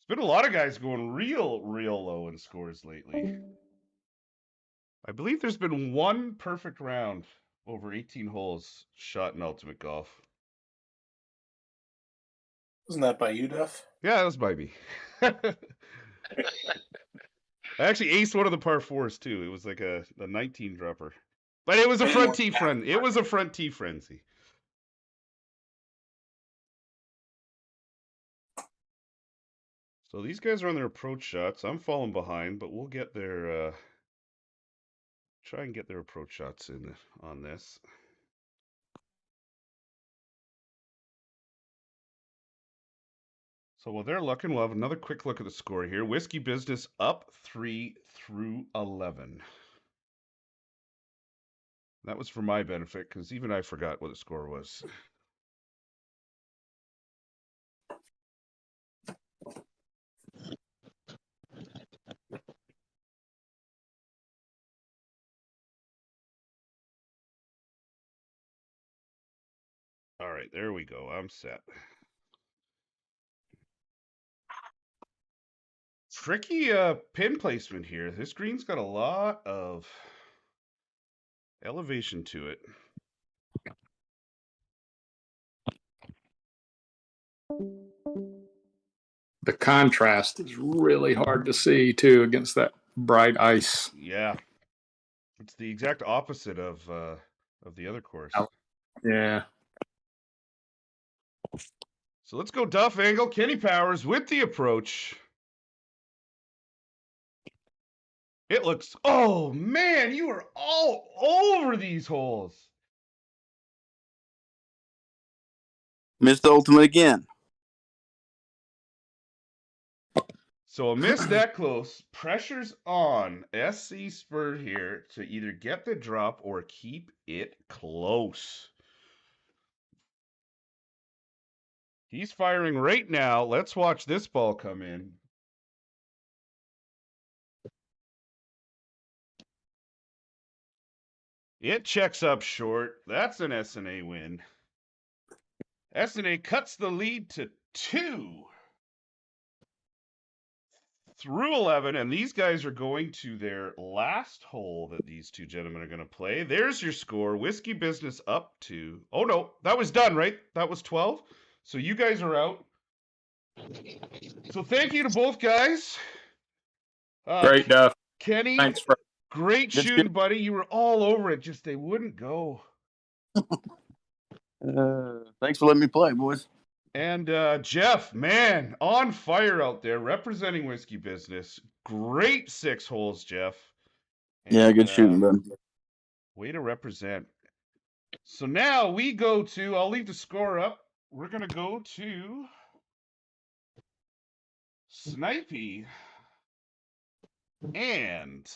There's been a lot of guys going real low in scores lately. I believe there's been one perfect round over 18 holes shot in Ultimate Golf. Wasn't that by you, Duff? Yeah, that was by me. I actually aced one of the par 4s too. It was like a 19 dropper. But it was a front tee frenzy. It was a front tee frenzy. So these guys are on their approach shots. I'm falling behind, but we'll get their try and get their approach shots in on this. So while they're looking, we'll have another quick look at the score here. Whiskey Business up 3 through 11. That was for my benefit because even I forgot what the score was. All right, there we go. I'm set. Tricky pin placement here. This green's got a lot of elevation to it. The contrast is really hard to see too against that bright ice. Yeah. It's the exact opposite of the other course. Yeah. So let's go Duff angle. Kenny Powers with the approach. It looks, oh man, you are all over these holes. Missed the ultimate again. So a miss that close. Pressure's on SC Spur here to either get the drop or keep it close. He's firing right now. Let's watch this ball come in. It checks up short. That's an SNA win. SNA cuts the lead to 2 through 11, and these guys are going to their last hole that these two gentlemen are going to play. There's your score. Whiskey Business up to, oh no, that was done, right? That was 12. So you guys are out. So thank you to both guys. Great, Duff. Kenny, Thanks for great That's shooting, good. buddy. You were all over it. Just they wouldn't go. Thanks for letting me play, boys. And Jeff, man, on fire out there, representing Whiskey Business. Great 6 holes, Jeff. And, Yeah, good shooting, bud. way to represent. So now we go to, I'll leave the score up. We're going to go to Snipey and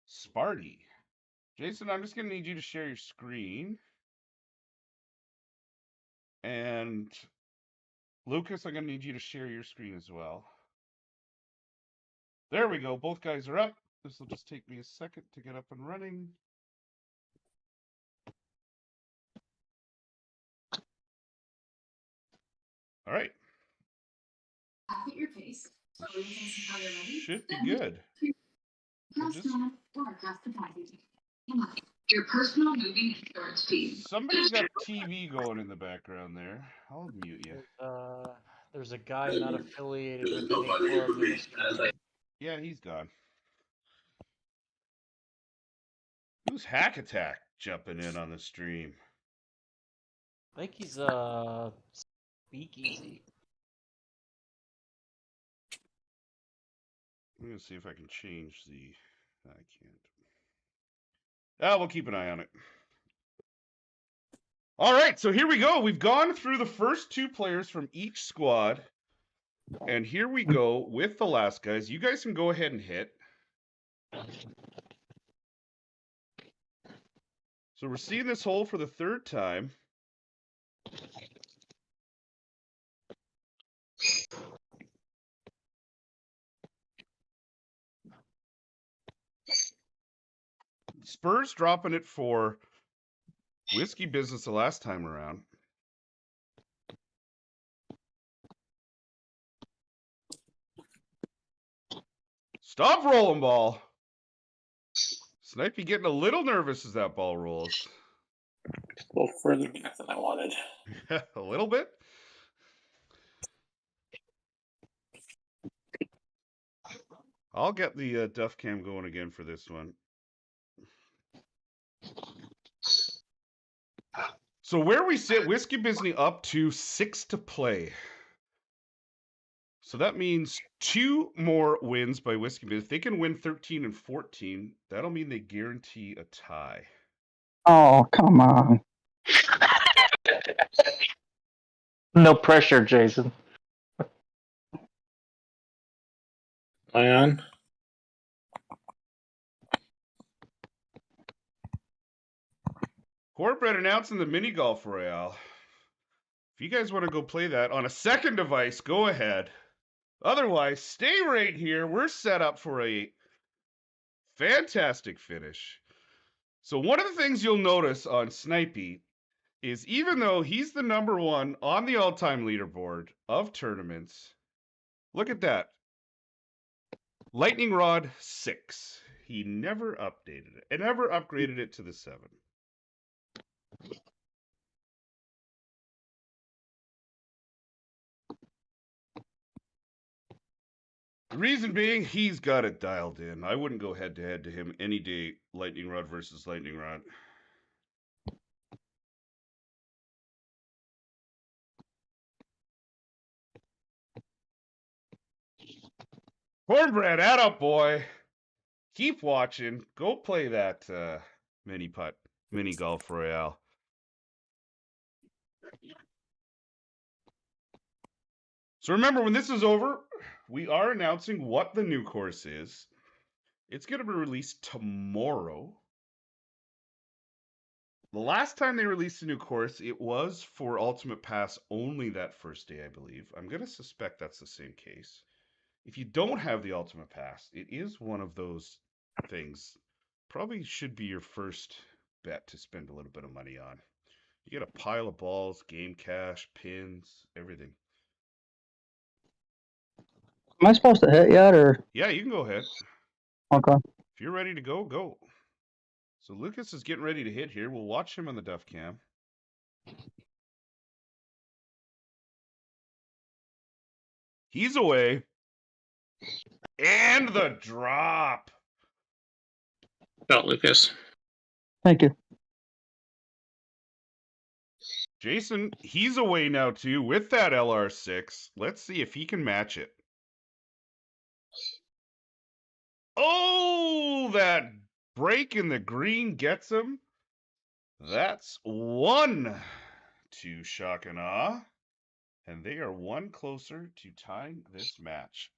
Sparty. Jason, I'm just going to need you to share your screen. And Lucas, I'm going to need you to share your screen as well. There we go. Both guys are up. This will just take me a second to get up and running. All right. At your pace. So we're going to see how you're ready. Should be good. Your personal movie and storage team. Somebody's got TV going in the background there. I'll mute you. There's a guy not affiliated with any club in the stream. Yeah, he's gone. Who's Hack Attack jumping in on the stream? I think he's speakeasy. I'm going to see if I can change the... I can't. Ah, we'll keep an eye on it. All right, so here we go. We've gone through the first two players from each squad. And here we go with the last guys. You guys can go ahead and hit. So we're seeing this hole for the third time. Spurs dropping it for Whiskey Business the last time around. Stop rolling, ball. Snipey getting a little nervous as that ball rolls. A little further back than I wanted. A little bit. I'll get the Duff Cam going again for this one. So where we sit, Whiskey Business up to 6 to play. So that means 2 more wins by Whiskey Business. If they can win 13 and 14, that'll mean they guarantee a tie. Oh, come on. No pressure, Jason. Am I on? Corporate announcing the mini golf royale. If you guys want to go play that on a second device, go ahead. Otherwise, stay right here. We're set up for a fantastic finish. So one of the things you'll notice on Snipey is even though he's the #1 on the all-time leaderboard of tournaments, look at that. Lightning Rod 6. He never updated it and never upgraded it to the 7. The reason being, he's got it dialed in. I wouldn't go head-to-head to him any day, Lightning Rod versus Lightning Rod. Cornbread, add up, boy. Keep watching. Go play that mini golf royale. So remember, when this is over, we are announcing what the new course is. It's going to be released tomorrow. The last time they released a new course, it was for Ultimate Pass only that first day, I believe. I'm going to suspect that's the same case. If you don't have the Ultimate Pass, it is one of those things. Probably should be your first bet to spend a little bit of money on. You get a pile of balls, game cash, pins, everything. Am I supposed to hit yet, or? Yeah, you can go ahead. Okay. If you're ready to go, go. So Lucas is getting ready to hit here. We'll watch him on the Duff Cam. He's away. And the drop. About Lucas. Thank you. Jason, he's away now too with that LR6. Let's see if he can match it. Oh, that break in the green gets him. That's 1 to shock and awe. And they are one closer to tying this match.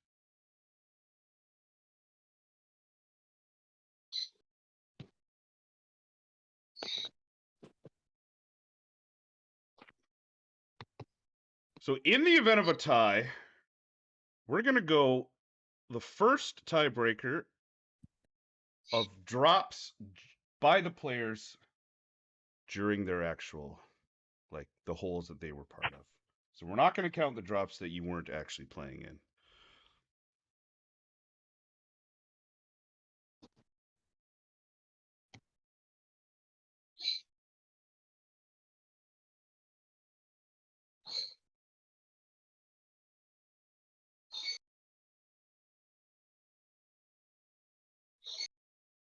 So in the event of a tie, we're going to go the first tiebreaker of drops by the players during their actual, like the holes that they were part of. So we're not going to count the drops that you weren't actually playing in.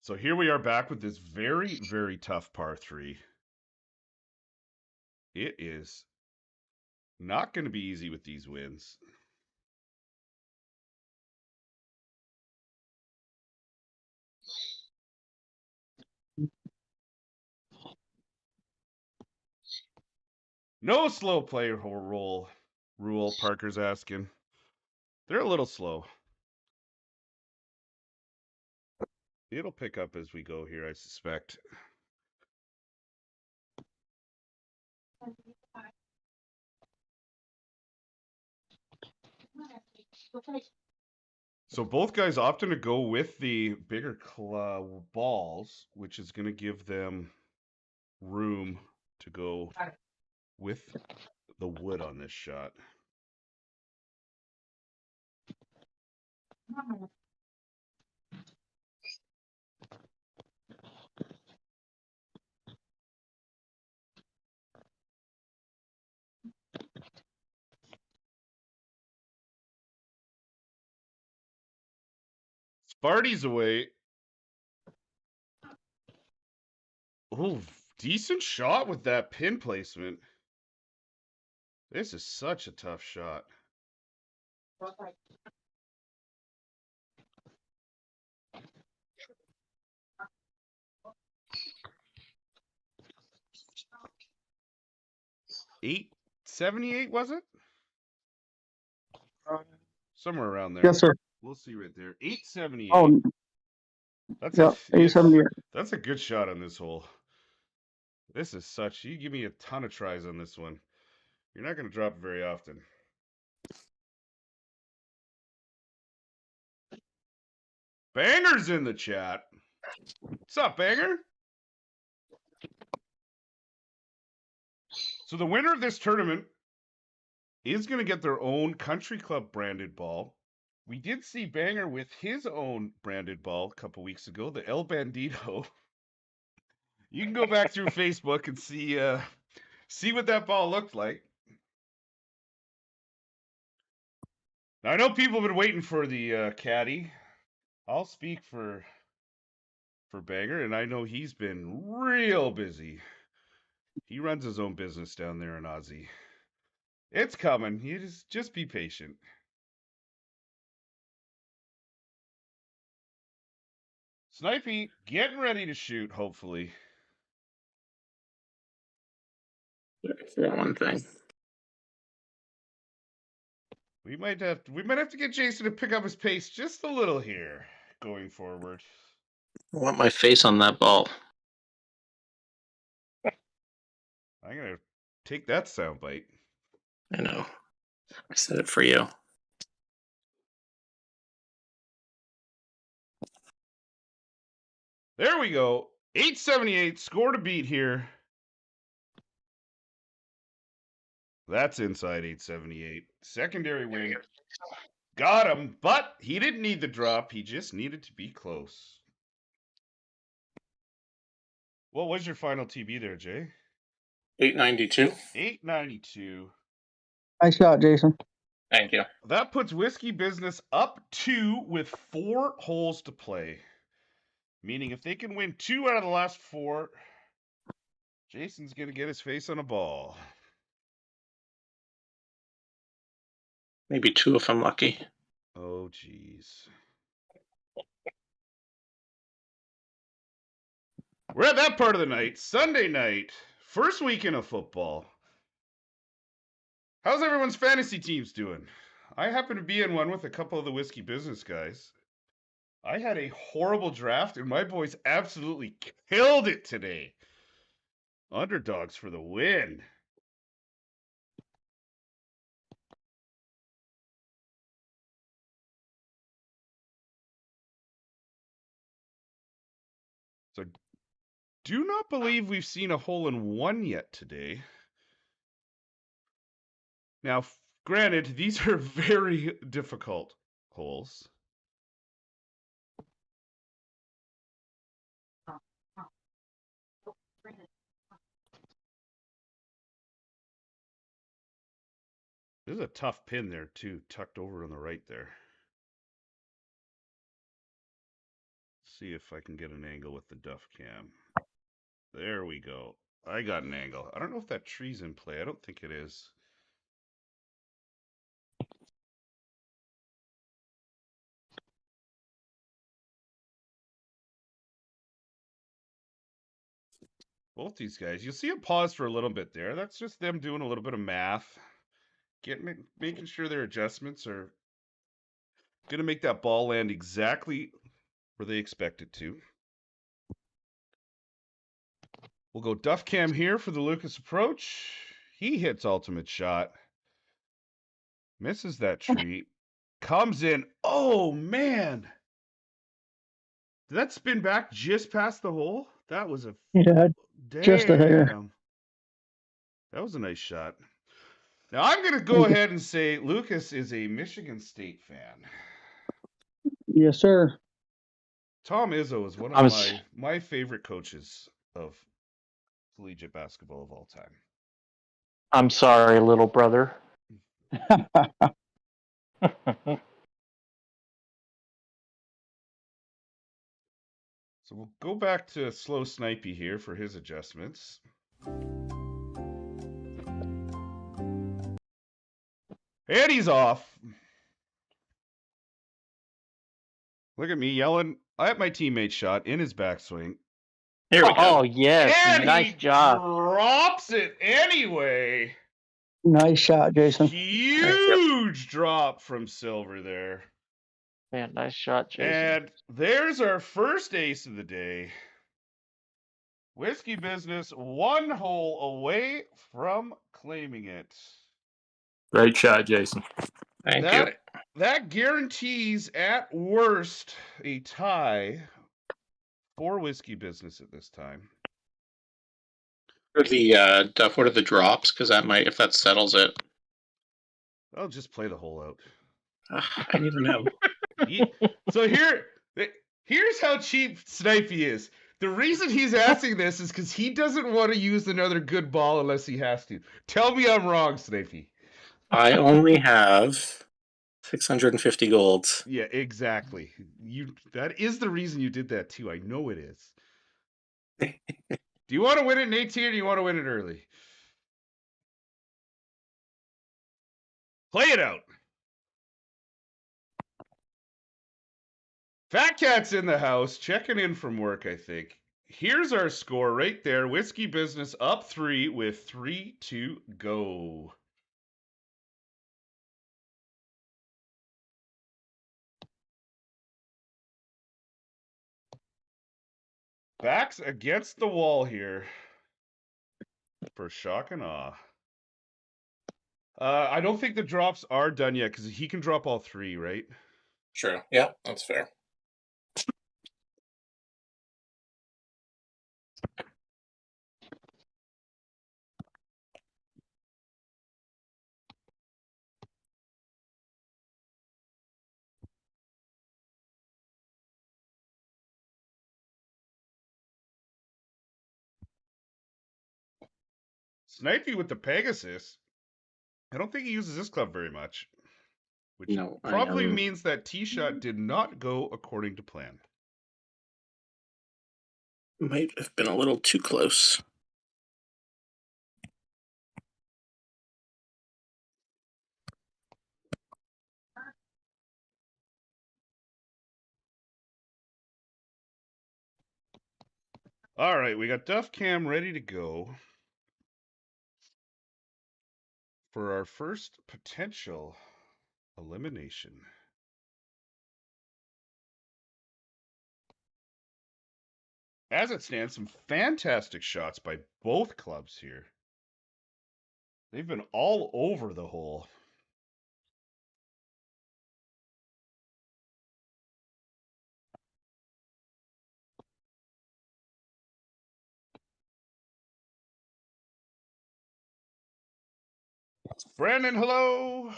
So here we are back with this very, very tough par 3. It is not going to be easy with these wins. No slow play rule, Parker's asking. They're a little slow. It'll pick up as we go here, I suspect. So both guys opting to go with the bigger balls, which is going to give them room to go with the wood on this shot. Sparty's away. Oh, decent shot with that pin placement. This is such a tough shot. $878 was it? Somewhere around there. Yes, sir. We'll see right there. 878. Oh, That's yeah, 878. That's a good shot on this hole. This is such. You give me a ton of tries on this one. You're not going to drop it very often. Banger's in the chat. What's up, Banger? So the winner of this tournament is going to get their own country club branded ball. We did see Banger with his own branded ball a couple weeks ago, the El Bandito. You can go back through Facebook and see what that ball looked like. Now, I know people have been waiting for the caddy. I'll speak for Banger, and I know he's been real busy. He runs his own business down there in Aussie. It's coming. You just be patient. Snipey getting ready to shoot, hopefully. For one thing. We might have to get Jason to pick up his pace just a little here going forward. I want my face on that ball. I'm gonna take that soundbite. I know. I said it for you. There we go. 878, score to beat here. That's inside 878. Secondary win. Got him, but he didn't need the drop. He just needed to be close. What was your final TB there, Jay? 892. 892. Nice shot, Jason. Thank you. That puts Whiskey Business up 2 with 4 holes to play. Meaning if they can win 2 out of the last 4, Jason's going to get his face on a ball. Maybe 2 if I'm lucky. Oh, jeez. We're at that part of the night. Sunday night. First weekend of football. How's everyone's fantasy teams doing? I happen to be in one with a couple of the Whiskey Business guys. I had a horrible draft, and my boys absolutely killed it today. Underdogs for the win. So, do not believe we've seen a hole in one yet today. Now, granted, these are very difficult holes. There's a tough pin there, too, tucked over on the right there. See if I can get an angle with the duff cam. There we go. I got an angle. I don't know if that tree's in play. I don't think it is. Both these guys, you'll see them pause for a little bit there. That's just them doing a little bit of math, making sure their adjustments are going to make that ball land exactly where they expect it to. We'll go duff cam here for the Lucas approach. He hits ultimate shot. Misses that tree. Comes in. Oh, man. Did that spin back just past the hole? That was a... Yeah, Damn. just a hair. That was a nice shot. Now, I'm going to go ahead and say Lucas is a Michigan State fan. Yes, sir. Tom Izzo is one of my favorite coaches of collegiate basketball of all time. I'm sorry, little brother. So we'll go back to slow Snipey here for his adjustments. And he's off. Look at me yelling at my teammate's shot in his backswing. Here we go. Oh, yes. And Nice he job. drops it anyway. Nice shot, Jason. Huge drop from Silver there. Man, nice shot, Jason. And there's our first ace of the day. Whiskey Business, one hole away from claiming it. Great shot, Jason. Thank you. That guarantees, at worst, a tie for Whiskey Business at this time. What are the drops? Because that might, if that settles it. I'll just play the hole out. I need to know. So here's how cheap Snipey is. The reason he's asking this is because he doesn't want to use another good ball unless he has to. Tell me I'm wrong, Snipey. I only have 650 golds. Yeah, exactly. That is the reason you did that too. I know it is. Do you want to win it in 18 or do you want to win it early? Play it out. Fat Cat's in the house, checking in from work, I think. Here's our score right there. Whiskey Business up 3 with 3 to go. Backs against the wall here for shock and awe. I don't think the drops are done yet because he can drop all 3, right? Sure. Yeah, that's fair. Snipey with the Pegasus. I don't think he uses this club very much. Which probably means that tee shot did not go according to plan. Might have been a little too close. All right, we got Duff Cam ready to go for our first potential elimination. As it stands, some fantastic shots by both clubs here. They've been all over the hole. Brandon, hello.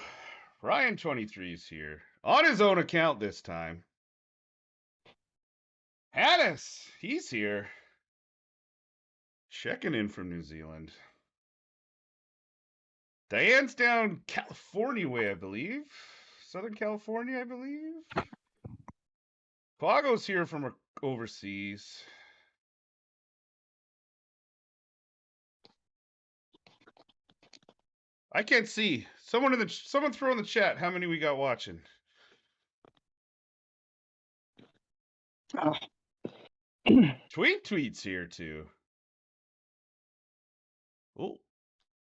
Ryan 23 is here. On his own account this time. Hannes, he's here. Checking in from New Zealand. Diane's down California way, I believe. Southern California, I believe. Quago's here from overseas. I can't see. Someone throw in the chat how many we got watching. Oh. Tweet's here too. Oh,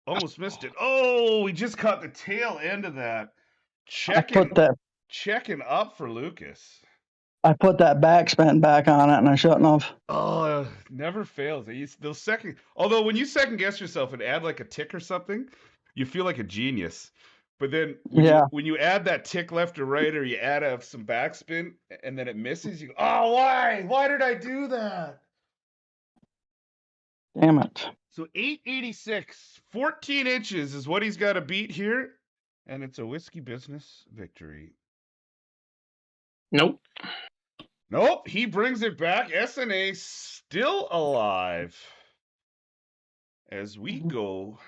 almost missed it. Oh, we just caught the tail end of that. Checking up for Lucas. I put that backspin back on it and I shouldn't have. Oh, never fails. Those although when you second guess yourself and add like a tick or something, you feel like a genius. But then when you add that tick left or right, or you add some backspin and then it misses, you go, oh, why? Why did I do that? Damn it. So 886, 14 inches is what he's got to beat here. And it's a Whiskey Business victory. Nope. Nope, he brings it back. SNA still alive. As we go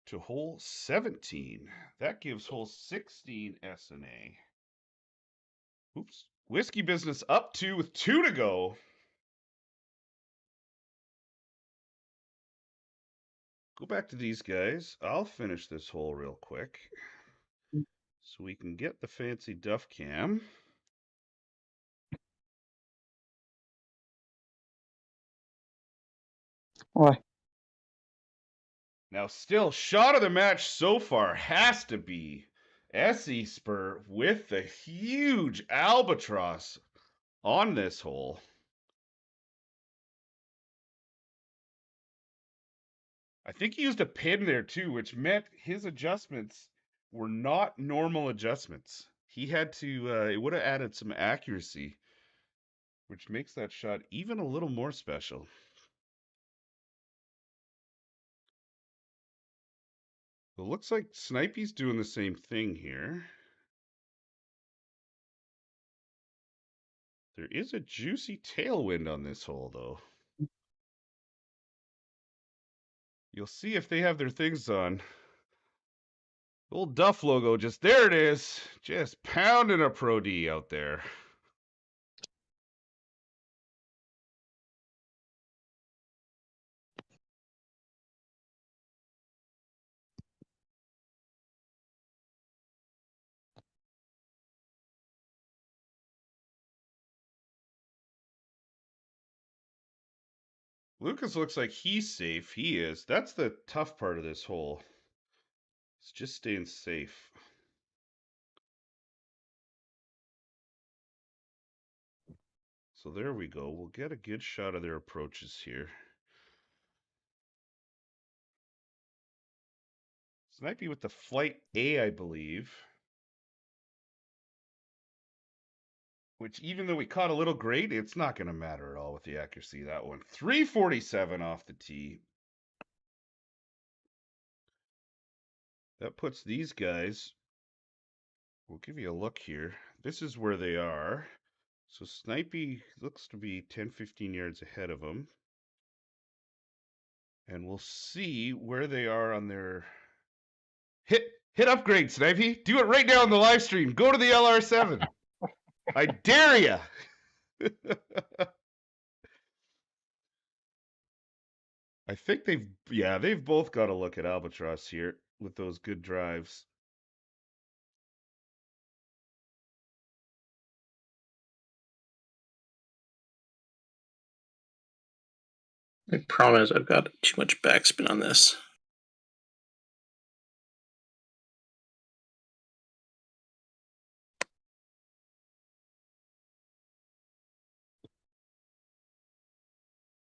to hole 17. That gives hole 16 SNA. Oops. Whiskey Business up 2 with 2 to go. Go back to these guys. I'll finish this hole real quick so we can get the fancy duff cam. Why? Now, still, shot of the match so far has to be SE Spur with the huge albatross on this hole. I think he used a pin there too, which meant his adjustments were not normal adjustments. He had to, it would have added some accuracy, which makes that shot even a little more special. It looks like Snipey's doing the same thing here. There is a juicy tailwind on this hole, though. You'll see if they have their things on. Old Duff logo, just there it is. Just pounding a Pro D out there. Lucas looks like he's safe. He is. That's the tough part of this hole. It's just staying safe. So there we go. We'll get a good shot of their approaches here. Snipey with the flight A, I believe. Which, even though we caught a little great, it's not going to matter at all with the accuracy of that one. 347 off the tee. That puts these guys, we'll give you a look here. This is where they are. So Snipey looks to be 10, 15 yards ahead of them. And we'll see where they are on their hit upgrade, Snipey. Do it right now on the live stream. Go to the LR7. I dare ya. I think they've both got to look at Albatross here with those good drives. The problem is I've got too much backspin on this.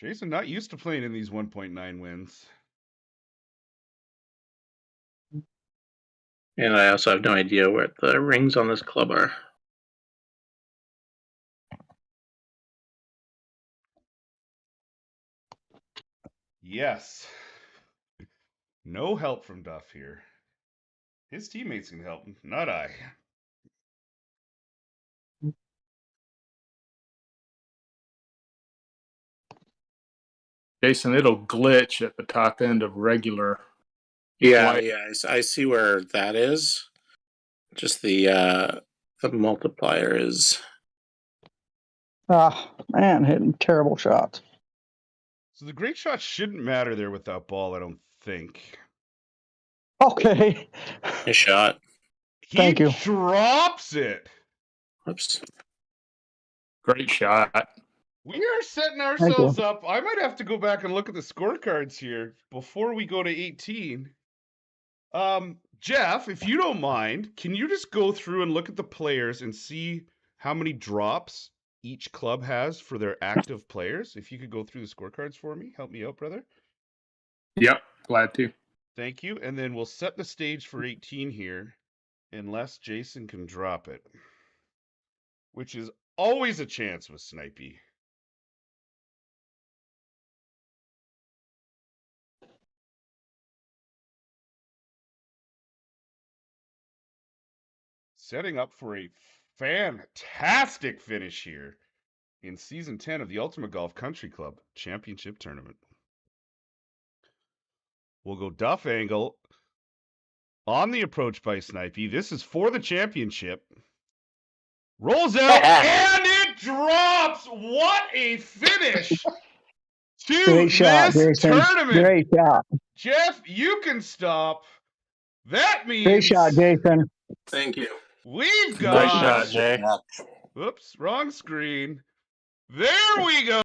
Jason, not used to playing in these 1.9 wins. And I also have no idea where the rings on this club are. Yes. No help from Duff here. His teammates can help him, not I. Jason, it'll glitch at the top end of regular. Yeah, White. yeah, I see where that is. Just the multiplier is. Ah, man, hitting terrible shots. So the great shot shouldn't matter there with that ball, I don't think. Okay. Nice shot. He Thank you. drops it. Oops. Great shot. We are setting Thank ourselves you. up. I might have to go back and look at the scorecards here before we go to 18. Jeff, if you don't mind, can you just go through and look at the players and see how many drops each club has for their active players? If you could go through the scorecards for me, help me out, brother. Yep, glad to. Thank you. And then we'll set the stage for 18 here, unless Jason can drop it, which is always a chance with Snipey. Setting up for a fantastic finish here in Season 10 of the Ultimate Golf Country Club Championship Tournament. We'll go Duff angle on the approach by Snipey. This is for the championship. Rolls out and it drops. What a finish to Great shot, this Jason. tournament. Great shot. Jeff, you can stop. That means Great shot, Jason. Thank you. we've Nice got. shot, Jay. Whoops, wrong screen. There we go.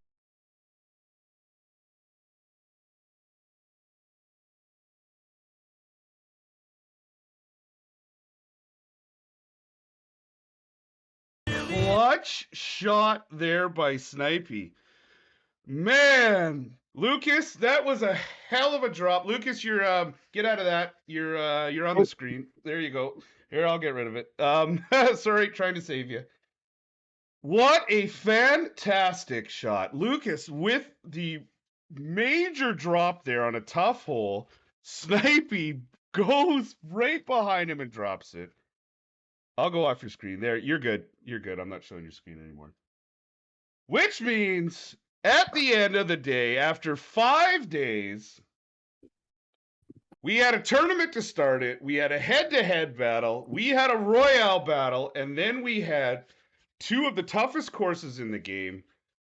Clutch shot there by Snipey. Man, Lucas, that was a hell of a drop. Lucas, you're get out of that. You're on the screen. There you go. Here, I'll get rid of it. Sorry, trying to save you. What a fantastic shot. Lucas with the major drop there on a tough hole. Snipey goes right behind him and drops it. I'll go off your screen. There, you're good. You're good. I'm not showing your screen anymore. Which means at the end of the day, after 5 days, we had a tournament to start it. We had a head-to-head battle. We had a royale battle. And then we had two of the toughest courses in the game.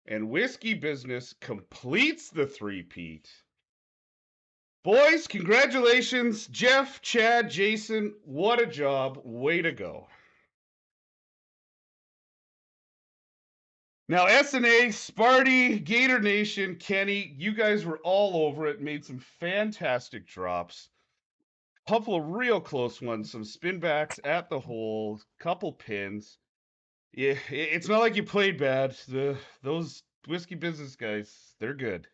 And Whiskey Business completes the three-peat. Boys, congratulations. Jeff, Chad, Jason, what a job. Way to go. Now, SNA, Sparty, Gator Nation, Kenny, you guys were all over it, made some fantastic drops. Couple of real close ones, some spin backs at the hole, couple pins. Yeah, it's not like you played bad. Those Whiskey Business guys, they're good.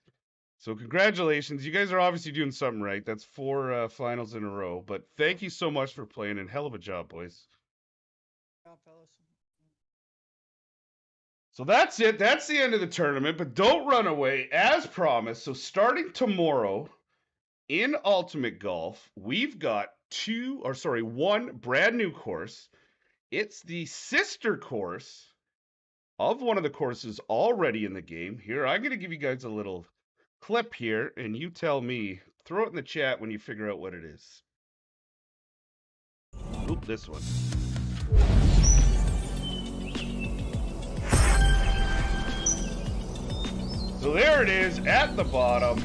So congratulations. You guys are obviously doing something right. That's 4 finals in a row. But thank you so much for playing, and hell of a job, boys. So that's it. That's the end of the tournament, but don't run away as promised. So starting tomorrow in Ultimate Golf, we've got one brand new course. It's the sister course of one of the courses already in the game. Here, I'm going to give you guys a little clip here, and you tell me, throw it in the chat when you figure out what it is. Oop, this one. So there it is at the bottom,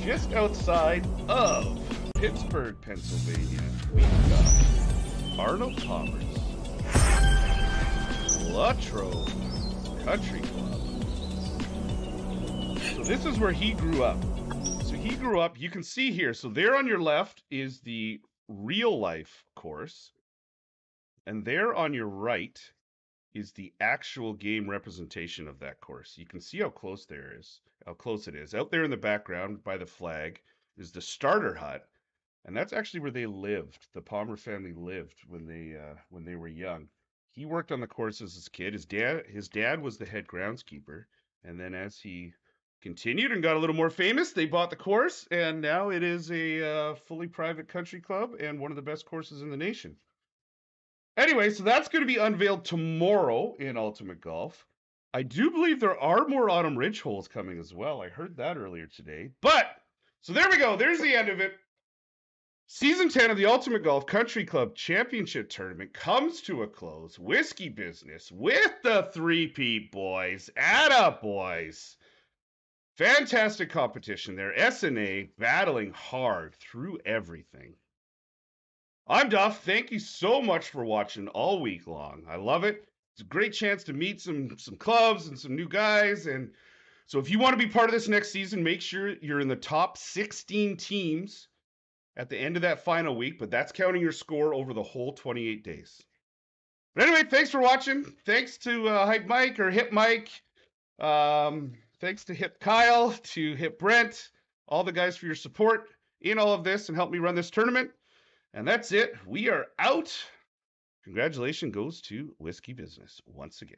just outside of Pittsburgh, Pennsylvania. We've got Arnold Palmer's Latrobe Country Club. So this is where he grew up. So he grew up, you can see here. So there on your left is the real life course. And there on your right is the actual game representation of that course. You can see how close it is. Out there in the background by the flag is the starter hut, and that's actually where they lived. The Palmer family lived when they were young. He worked on the course as a kid. His dad was the head groundskeeper, and then as he continued and got a little more famous, they bought the course, and now it is a fully private country club and one of the best courses in the nation. Anyway, so that's going to be unveiled tomorrow in Ultimate Golf. I do believe there are more Autumn Ridge holes coming as well. I heard that earlier today. But, so there we go. There's the end of it. Season 10 of the Ultimate Golf Country Club Championship Tournament comes to a close. Whiskey business with the three-peat boys. Atta boys. Fantastic competition there. SNA battling hard through everything. I'm Duff. Thank you so much for watching all week long. I love it. It's a great chance to meet some clubs and some new guys. And so if you want to be part of this next season, make sure you're in the top 16 teams at the end of that final week. But that's counting your score over the whole 28 days. But anyway, thanks for watching. Thanks to Hype Mike or Hip Mike. Thanks to Hip Kyle, to Hip Brent, all the guys for your support in all of this and help me run this tournament. And that's it. We are out. Congratulations goes to Whiskey Business once again.